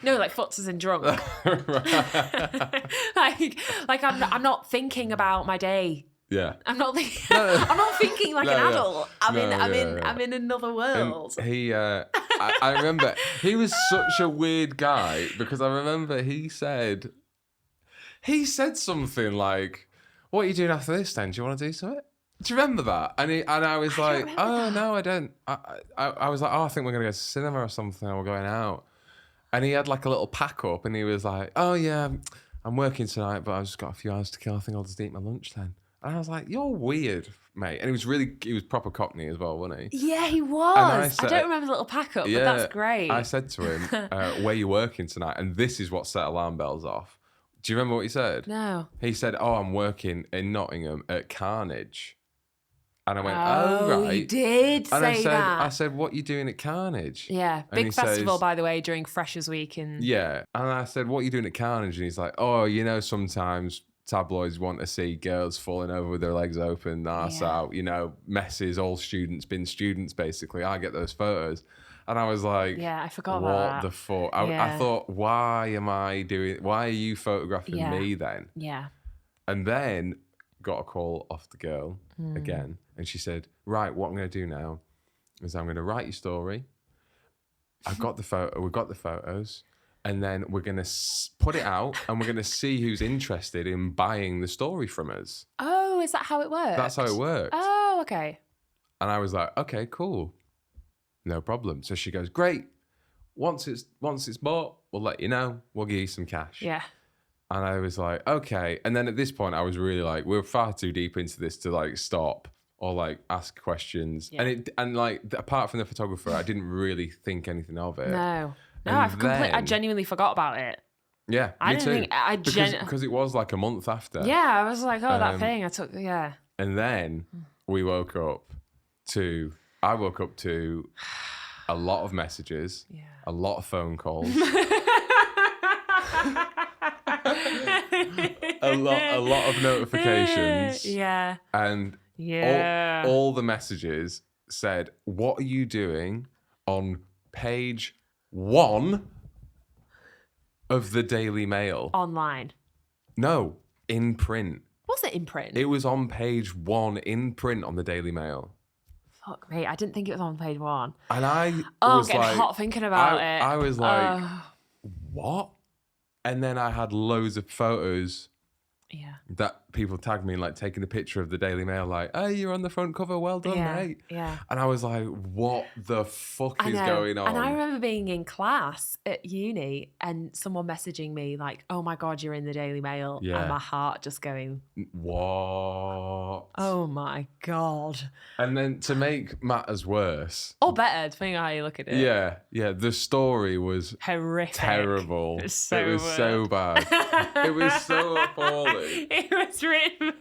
like fucked as in drunk. like I'm not thinking about my day. Yeah, I'm not thinking. I'm not thinking like an adult. I'm in another world. And he, I remember he was such a weird guy because I remember he said something like, "What are you doing after this? Then do you want to do something?" Do you remember that? And I was like, "Oh no, I don't." I was like, "Oh, I think we're gonna go to cinema or something. Or we're going out." And he had like a little pack up, and he was like, "Oh yeah, I'm working tonight, but I've just got a few hours to kill. I think I'll just eat my lunch then." And I was like, you're weird, mate. And he was proper Cockney as well, wasn't he? Yeah, he was. I don't remember the little pack up, but that's great. I said to him, where are you working tonight? And this is what set alarm bells off. Do you remember what he said? No. He said, oh, I'm working in Nottingham at Carnage. And I went, oh, right. He did say that. I said, what are you doing at Carnage? Yeah, big festival, by the way, during Freshers Week. Yeah. And I said, what are you doing at Carnage? And he's like, oh, you know, sometimes tabloids want to see girls falling over with their legs open, arse out, you know, messes, all students, been students, basically. I get those photos. And I was like, yeah, I forgot about that. What the fuck? I thought, why are you photographing me then? Yeah. And then got a call off the girl again. And she said, right, what I'm going to do now is I'm going to write your story. We've got the photos. And then we're going to put it out and we're going to see who's interested in buying the story from us. Oh, is that how it works? That's how it works. Oh, okay. And I was like, okay, cool. No problem. So she goes, great. Once it's bought, we'll let you know. We'll give you some cash. Yeah. And I was like, okay. And then at this point, I was really like, we're far too deep into this to like stop or like ask questions. Yeah. And like, apart from the photographer, I didn't really think anything of it. No. No, I genuinely forgot about it. Yeah, me too. Because it was like a month after. Yeah, I was like, oh, that thing I took, yeah. And then I woke up to a lot of messages, a lot of phone calls, a lot of notifications. Yeah. And all the messages said, "What are you doing on page 1 of the Daily Mail?" Online. No, in print. Was it in print? It was on page 1 in print on the Daily Mail. Fuck me, I didn't think it was on page 1. And I I'm was getting like, hot thinking about it. I was like, what? And then I had loads of photos that people tagged me in, like taking a picture of the Daily Mail, like, "Hey, you're on the front cover, well done, mate." Yeah. And I was like, what the fuck is going on? And I remember being in class at uni and someone messaging me like, "Oh my God, you're in the Daily Mail." Yeah. And my heart just going, What? oh my God. And then to make matters worse, Or better, depending on how you look at it. yeah, the story was Horrific. terrible. It was It was so bad. It was so appalling. It was written.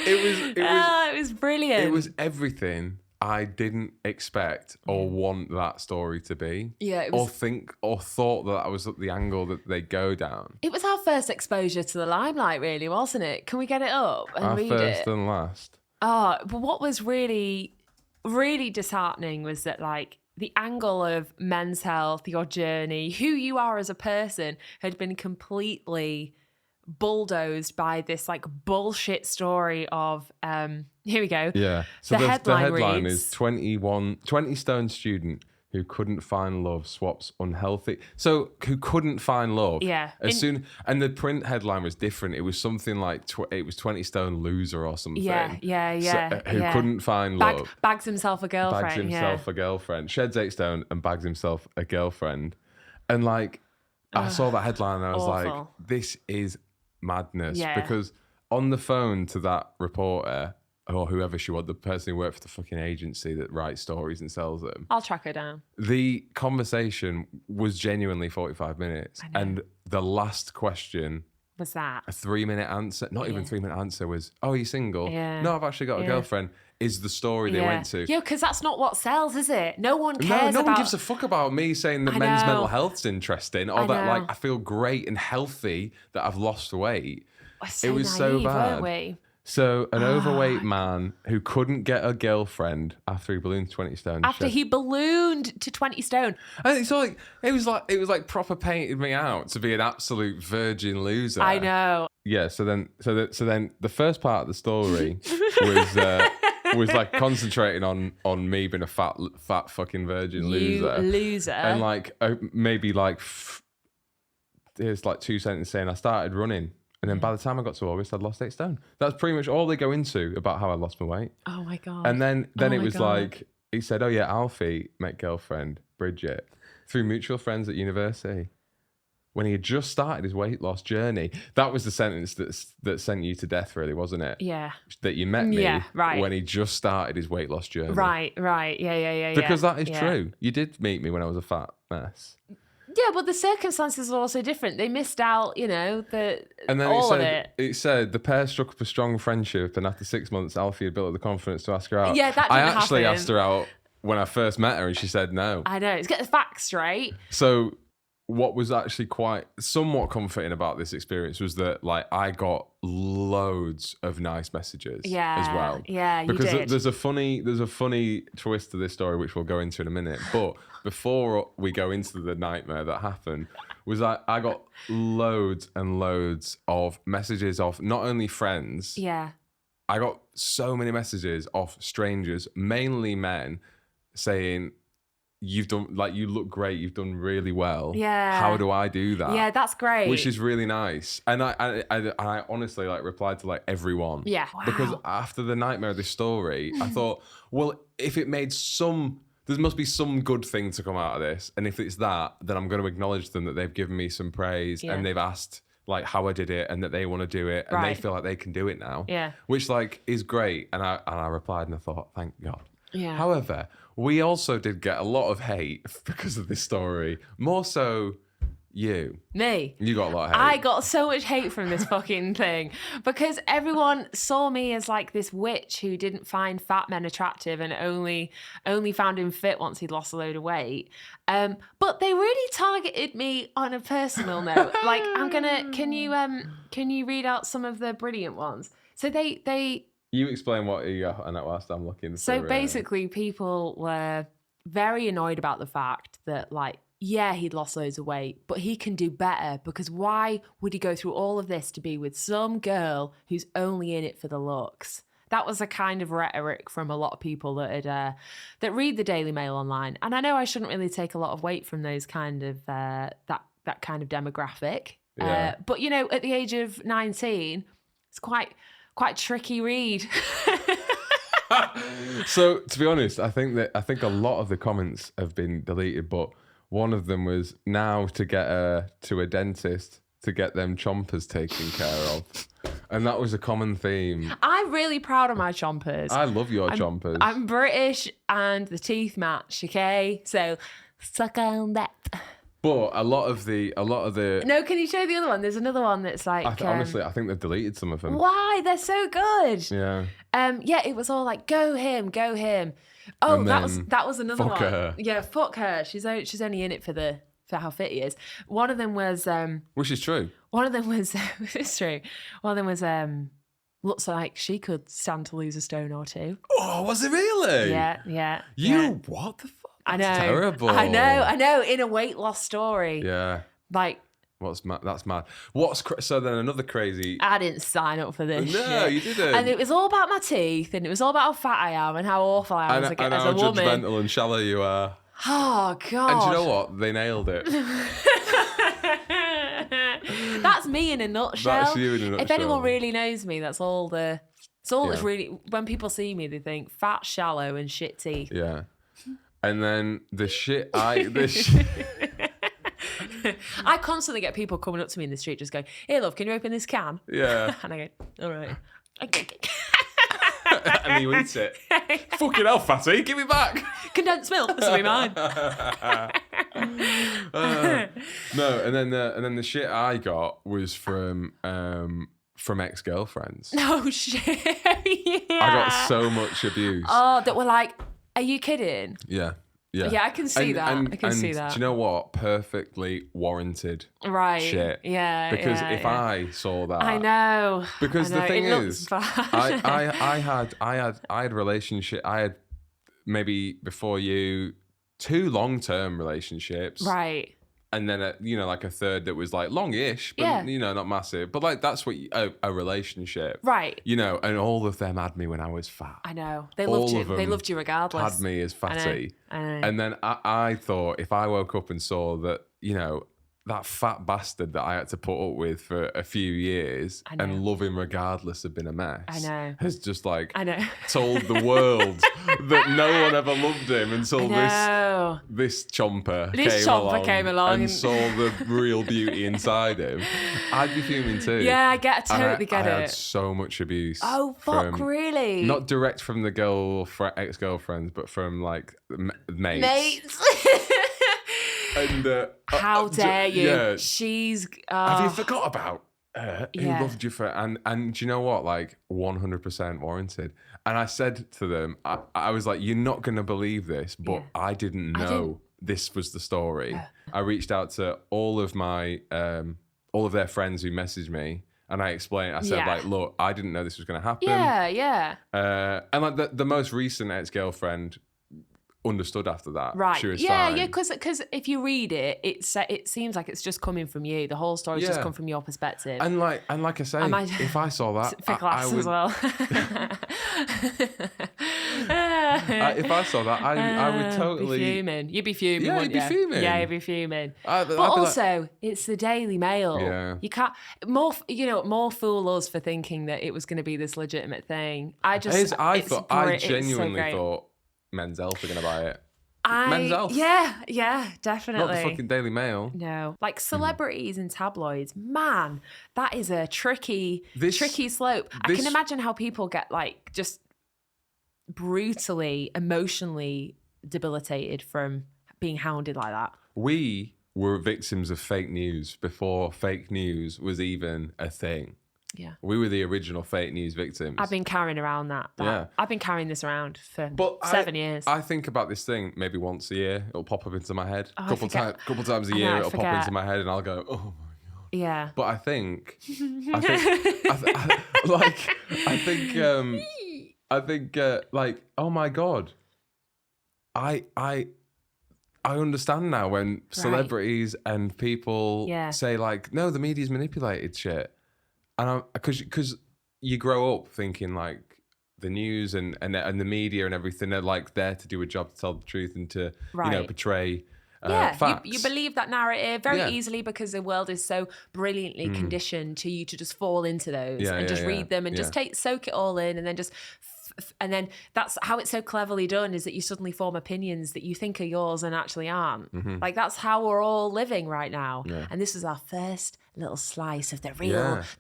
It was brilliant. It was everything I didn't expect or want that story to be. Yeah, it was, or think or thought that was the angle that they go down. It was our first exposure to the limelight, really, wasn't it? Can we get it up and Our read first it? and last. Oh, but what was really, really disheartening was that, like, the angle of men's health, your journey, who you are as a person, had been completely bulldozed by this like bullshit story of here we go. Yeah. So The the headline headline reads, is 20 stone student who couldn't find love swaps unhealthy. So who couldn't find love. Yeah. And the print headline was different. It was something like it was 20 stone loser or something. Yeah. Who couldn't find love. Bags himself a girlfriend. Bags himself a girlfriend. Sheds 8 stone and bags himself a girlfriend. And like I saw that headline and I was awful. like, this is madness. Yeah. Because on the phone to that reporter or whoever she was, the person who worked for the fucking agency that writes stories and sells them, I'll track her down. the conversation was genuinely 45 minutes. And the last question, Was that? a 3-minute answer, not even 3-minute answer, was, "Oh, are you single?" Yeah. "No, I've actually got a girlfriend," is the story they went to. Yeah, because that's not what sells, is it? No one No, cares no about... one gives a fuck about me saying that I men's know. mental health's interesting or I that like know. I feel great and healthy that I've lost weight. We're so It was so naive, bad. weren't we? So an overweight man who couldn't get a girlfriend after he ballooned 20 stone. After he ballooned to 20 stone. And it's like it was like proper painted me out to be an absolute virgin loser. I know. Yeah. So then the first part of the story was like concentrating on me being a fat fucking virgin loser. You loser. And like maybe like there's like 2 sentences saying I started running. And then by the time I got to August, I'd lost 8 stone. That's pretty much all they go into about how I lost my weight. Oh my God. And then Oh it my was God. like, he said, "Oh yeah, Alfie met girlfriend Bridget through mutual friends at university when he had just started his weight loss journey." That was the sentence that sent you to death, really, wasn't it? Yeah. That you met me Yeah, right. when he just started his weight loss journey. Right. Yeah. Because that is Yeah. true. You did meet me when I was a fat mess. Yeah, but the circumstances are also different. They missed out, you know, And then all of it. it said the pair struck up a strong friendship, and after 6 months, Alfie had built up the confidence to ask her out. Yeah, that I didn't actually happen. asked her out when I first met her, and she said no. I know. Let's get the facts straight. So what was actually quite somewhat comforting about this experience was that like I got loads of nice messages as well. Yeah, you because did. there's a funny twist to this story which we'll go into in a minute. But before we go into the nightmare that happened, was I got loads and loads of messages of not only friends. Yeah. I got so many messages of strangers, mainly men, saying, "You've done, like, you look great. You've done really well. Yeah. How do I do that?" Yeah, that's great. Which is really nice. And I honestly like replied to like everyone. Yeah. Because Wow. after the nightmare of this story, I thought, well, if it made there must be some good thing to come out of this. And if it's that, then I'm going to acknowledge them that they've given me some praise and they've asked like how I did it and that they want to do it and they Right. feel like they can do it now. Yeah. Which like is great. And I replied and I thought, thank God. Yeah. However, we also did get a lot of hate because of this story. More so, Me. You got a lot of hate. I got so much hate from this fucking thing because everyone saw me as like this witch who didn't find fat men attractive and only found him fit once he'd lost a load of weight. But they really targeted me on a personal note. Like, can you read out some of the brilliant ones? So they You explain what you got, and whilst I'm looking. So for, basically, people were very annoyed about the fact that, like, yeah, he'd lost loads of weight, but he can do better because why would he go through all of this to be with some girl who's only in it for the looks? That was a kind of rhetoric from a lot of people that had that read the Daily Mail online. And I know I shouldn't really take a lot of weight from those kind of that kind of demographic. Yeah. But you know, at the age of 19, it's quite tricky read. So to be honest, I think a lot of the comments have been deleted, but one of them was now to get to a dentist to get them chompers taken care of. And that was a common theme. I'm really proud of my chompers. I love your chompers. I'm British and the teeth match, okay? So suck on that. But a lot of the No, can you show the other one? There's another one that's like honestly, I think they've deleted some of them. why? They're so good. Yeah. Yeah, it was all like go him. Oh, And that then was another fuck one. her. Yeah, fuck her. She's only in it for how fit he is. One of them was Which is true. one of them was it's true. One of them was looks like she could stand to lose a stone or two. Oh, was it really? Yeah. What the fuck? I know. That's terrible. I know. In a weight loss story. Yeah. Like, What's mad? That's mad. So then another crazy. I didn't sign up for this. No, shit. you didn't. And it was all about my teeth, and it was all about how fat I am and how awful I am as a how woman. judgmental and shallow you are. Oh God! And do you know what? They nailed it. That's me in a nutshell. That's you in a nutshell. If anyone really knows me, that's all that's Yeah. really. When people see me, they think fat, shallow, and shit teeth. Yeah. And then the shit I constantly get people coming up to me in the street just going, "Hey, love, can you open this can?" Yeah. And I go, "All right." And you eat it. Fucking hell, fatty, give me back. Condensed milk. This will be mine. No, and then the shit I got was from ex-girlfriends. No shit. Yeah. I got so much abuse. Oh, that were like, are you kidding? Yeah. Yeah, I can see that. I can see that. Do you know what? Perfectly warranted Right. shit. Yeah. Because yeah, if yeah. I saw that, I know. Because I know, the thing it looks is, bad. I had relationship. I had maybe before you 2 long-term relationships, Right. and then like a third that was like longish, but Yeah. not massive. But like that's what a relationship, Right. And all of them had me when I was fat. I know. They All loved you. of them They loved you regardless. Had me as fatty. I know. And then I thought if I woke up and saw that, that fat bastard that I had to put up with for a few years I know. and love him regardless had been a mess. I know. Has just like I know. told the world that no one ever loved him until know. this chomper This came chomper along came along and and- saw the real beauty inside him. I'd be fuming too. Yeah, I totally get I it. had so much abuse. Oh, fuck, really? Not direct from the ex-girlfriends, but from like mates. Mates. And How dare you? Yeah. She's. Have you forgot about her? Yeah. Who loved you for and do you know what? Like 100% warranted. And I said to them, I was like, you're not gonna believe this, but Yeah. I didn't know this was the story. I reached out to all of my all of their friends who messaged me. And I explained, I said, Yeah. like, look, I didn't know this was going to happen. Yeah. And like the most recent ex-girlfriend understood after that. Right. She was Yeah, fine. yeah. Because if you read it, it seems like it's just coming from you. The whole story's just Yeah. come from your perspective. And like I say, I- if I saw that, Thick glass I would, as well. if I saw that, I would totally. Be fuming. You'd be fuming. Yeah, wouldn't you'd be you? fuming. Yeah, you'd be fuming. I'd be But like- also, it's the Daily Mail. Yeah. You can't more fool us for thinking that it was going to be this legitimate thing. I genuinely thought Men's Health were going to buy it. Men's Health. Yeah, definitely. Not the fucking Daily Mail. No, like celebrities and tabloids, man, that is a tricky slope. I can imagine how people get like just brutally, emotionally debilitated from being hounded like that. We were victims of fake news before fake news was even a thing. Yeah. We were the original fake news victims. I've been carrying around that. Yeah. I've been carrying this around for 7 years. I think about this thing maybe once a year. It'll pop up into my head. Oh, couple times a year, it'll pop into my head, and I'll go, oh my god. Yeah. But I think, oh my god, I understand now when celebrities and people say like, no, the media's manipulated shit, and because you grow up thinking like the news and the media and everything are like there to do a job to tell the truth and to portray. Facts. You believe that narrative very easily because the world is so brilliantly conditioned to you to just fall into those and just read them and just soak it all in, and then just and then that's how it's so cleverly done, is that you suddenly form opinions that you think are yours and actually aren't. Like that's how we're all living right now. And this is our first little slice of the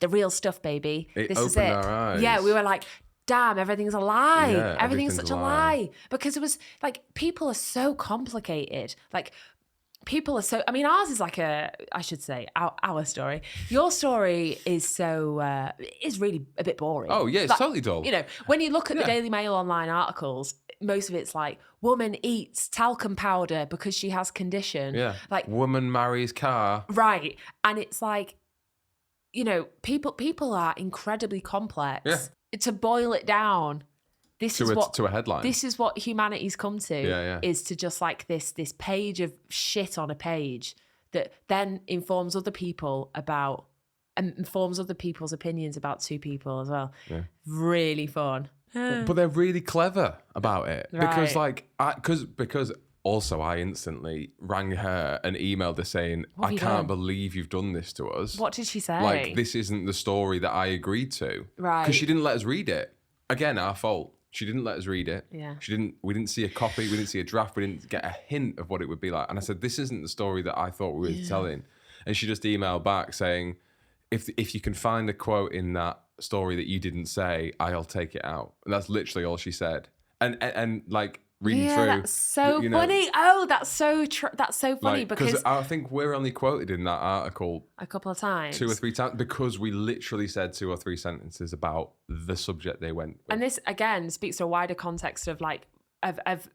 real stuff, baby. This is it. Our eyes. Yeah, we were like, damn, everything's a lie. Everything's such a lie. Because it was like, people are so complicated. Like, people are so, I mean, ours is like I should say, our story. Your story is so, is really a bit boring. Oh, yeah, it's like, totally dull. You know, when you look at the Daily Mail online articles, most of it's like, woman eats talcum powder because she has condition. Yeah. Like, woman marries car. Right. And it's like, you know, people are incredibly complex. Yeah. To boil it down, to a headline. This is what humanity's come to. Is to just like this page of shit on a page that then informs other people about and informs other people's opinions about two people as well. Yeah. Really fun. But they're really clever about it. Right. Because like because also I instantly rang her and emailed her saying, I can't believe you've done this to us. What did she say? Like, this isn't the story that I agreed to. Right. Because she didn't let us read it. Again, our fault. She didn't let us read it. Yeah. We didn't see a copy, we didn't see a draft, we didn't get a hint of what it would be like. And I said, this isn't the story that I thought we were telling. And she just emailed back saying, if you can find a quote in that story that you didn't say, I'll take it out. And that's literally all she said. And like, reading through. That's so funny. Oh, that's so funny, like, because I think we're only quoted in that article a couple of times, 2 or 3 times, because we literally said 2 or 3 sentences about the subject they went with. And this again speaks to a wider context of like of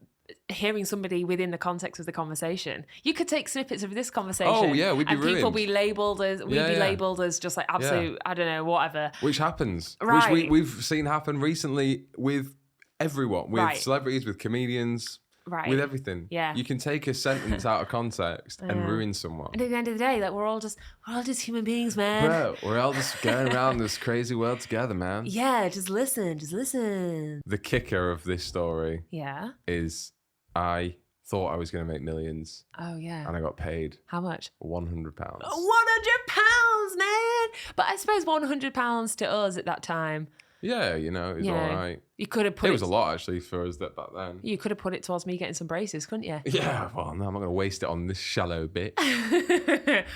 hearing somebody within the context of the conversation. You could take snippets of this conversation. Oh yeah, we'd be and ruined. People be labelled as labelled as just like absolute. I don't know, whatever. Which happens. Right. Which we've seen happen recently with everyone, with celebrities, with comedians, with everything. Yeah. You can take a sentence out of context and ruin someone. And at the end of the day, like we're all just human beings, man. Bro, we're all just going around this crazy world together, man. Yeah, just listen. The kicker of this story is I thought I was going to make millions. Oh, yeah. And I got paid. How much? £100. £100, man! But I suppose £100 to us at that time. Yeah, you know, it was all right. You could have put it was a lot, actually, for us back then. You could have put it towards me getting some braces, couldn't you? Yeah, well, no, I'm not going to waste it on this shallow bit.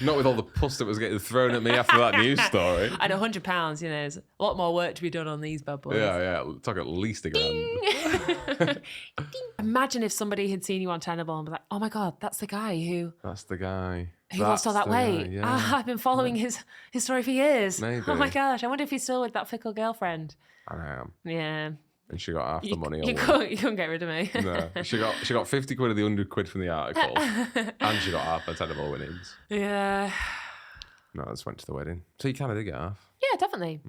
Not with all the pus that was getting thrown at me after that news story. And £100, you know, there's a lot more work to be done on these bad boys. Yeah, talk at least £1,000. Imagine if somebody had seen you on Tenable and be like, oh my God, that's the guy who... That's the guy. Who lost all that weight. Yeah. I've been following his story for years. Maybe. Oh my gosh, I wonder if he's still with that fickle girlfriend. I am. Yeah. And she got half the money. You couldn't get rid of me. No, she got 50 quid of the 100 quid from the article, and she got half her Tenable winnings. Yeah. No, I just went to the wedding. So you kind of did get half. Yeah, definitely.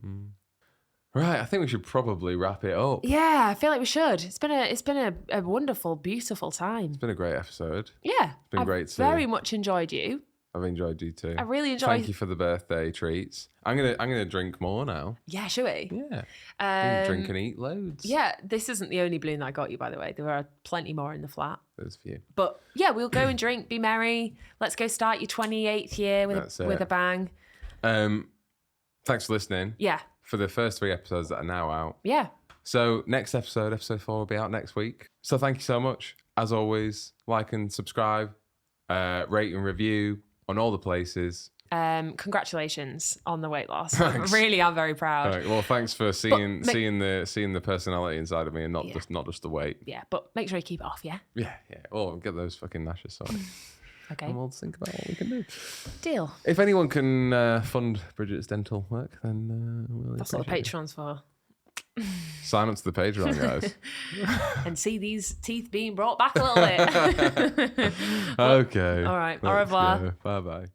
Right, I think we should probably wrap it up. Yeah, I feel like we should. It's been a wonderful, beautiful time. It's been a great episode. Yeah, it's been great. Very much enjoyed you. I've enjoyed you too. I really enjoyed. Thank you for the birthday treats. I'm gonna drink more now. Yeah, should we? Yeah. Drink and eat loads. Yeah, this isn't the only balloon that I got you, by the way. There are plenty more in the flat. There's a few. But yeah, we'll go and drink, be merry. Let's go start your 28th year with a bang. Thanks for listening. Yeah. For the first 3 episodes that are now out. Yeah. So next episode 4, will be out next week. So thank you so much. As always, like and subscribe, rate and review on all the places. Congratulations on the weight loss. Thanks. Really, I'm very proud. Right, well, thanks for seeing the personality inside of me and not just the weight. Yeah, but make sure you keep it off, yeah? Yeah. Well, get those fucking lashes sorted. Okay. And we'll think about what we can do. Deal. If anyone can fund Bridget's dental work, then we'll That's what the appreciate it. Patreon's for. Sign up to the Patreon, guys. And see these teeth being brought back a little bit. Okay. All right. Au revoir. Bye-bye.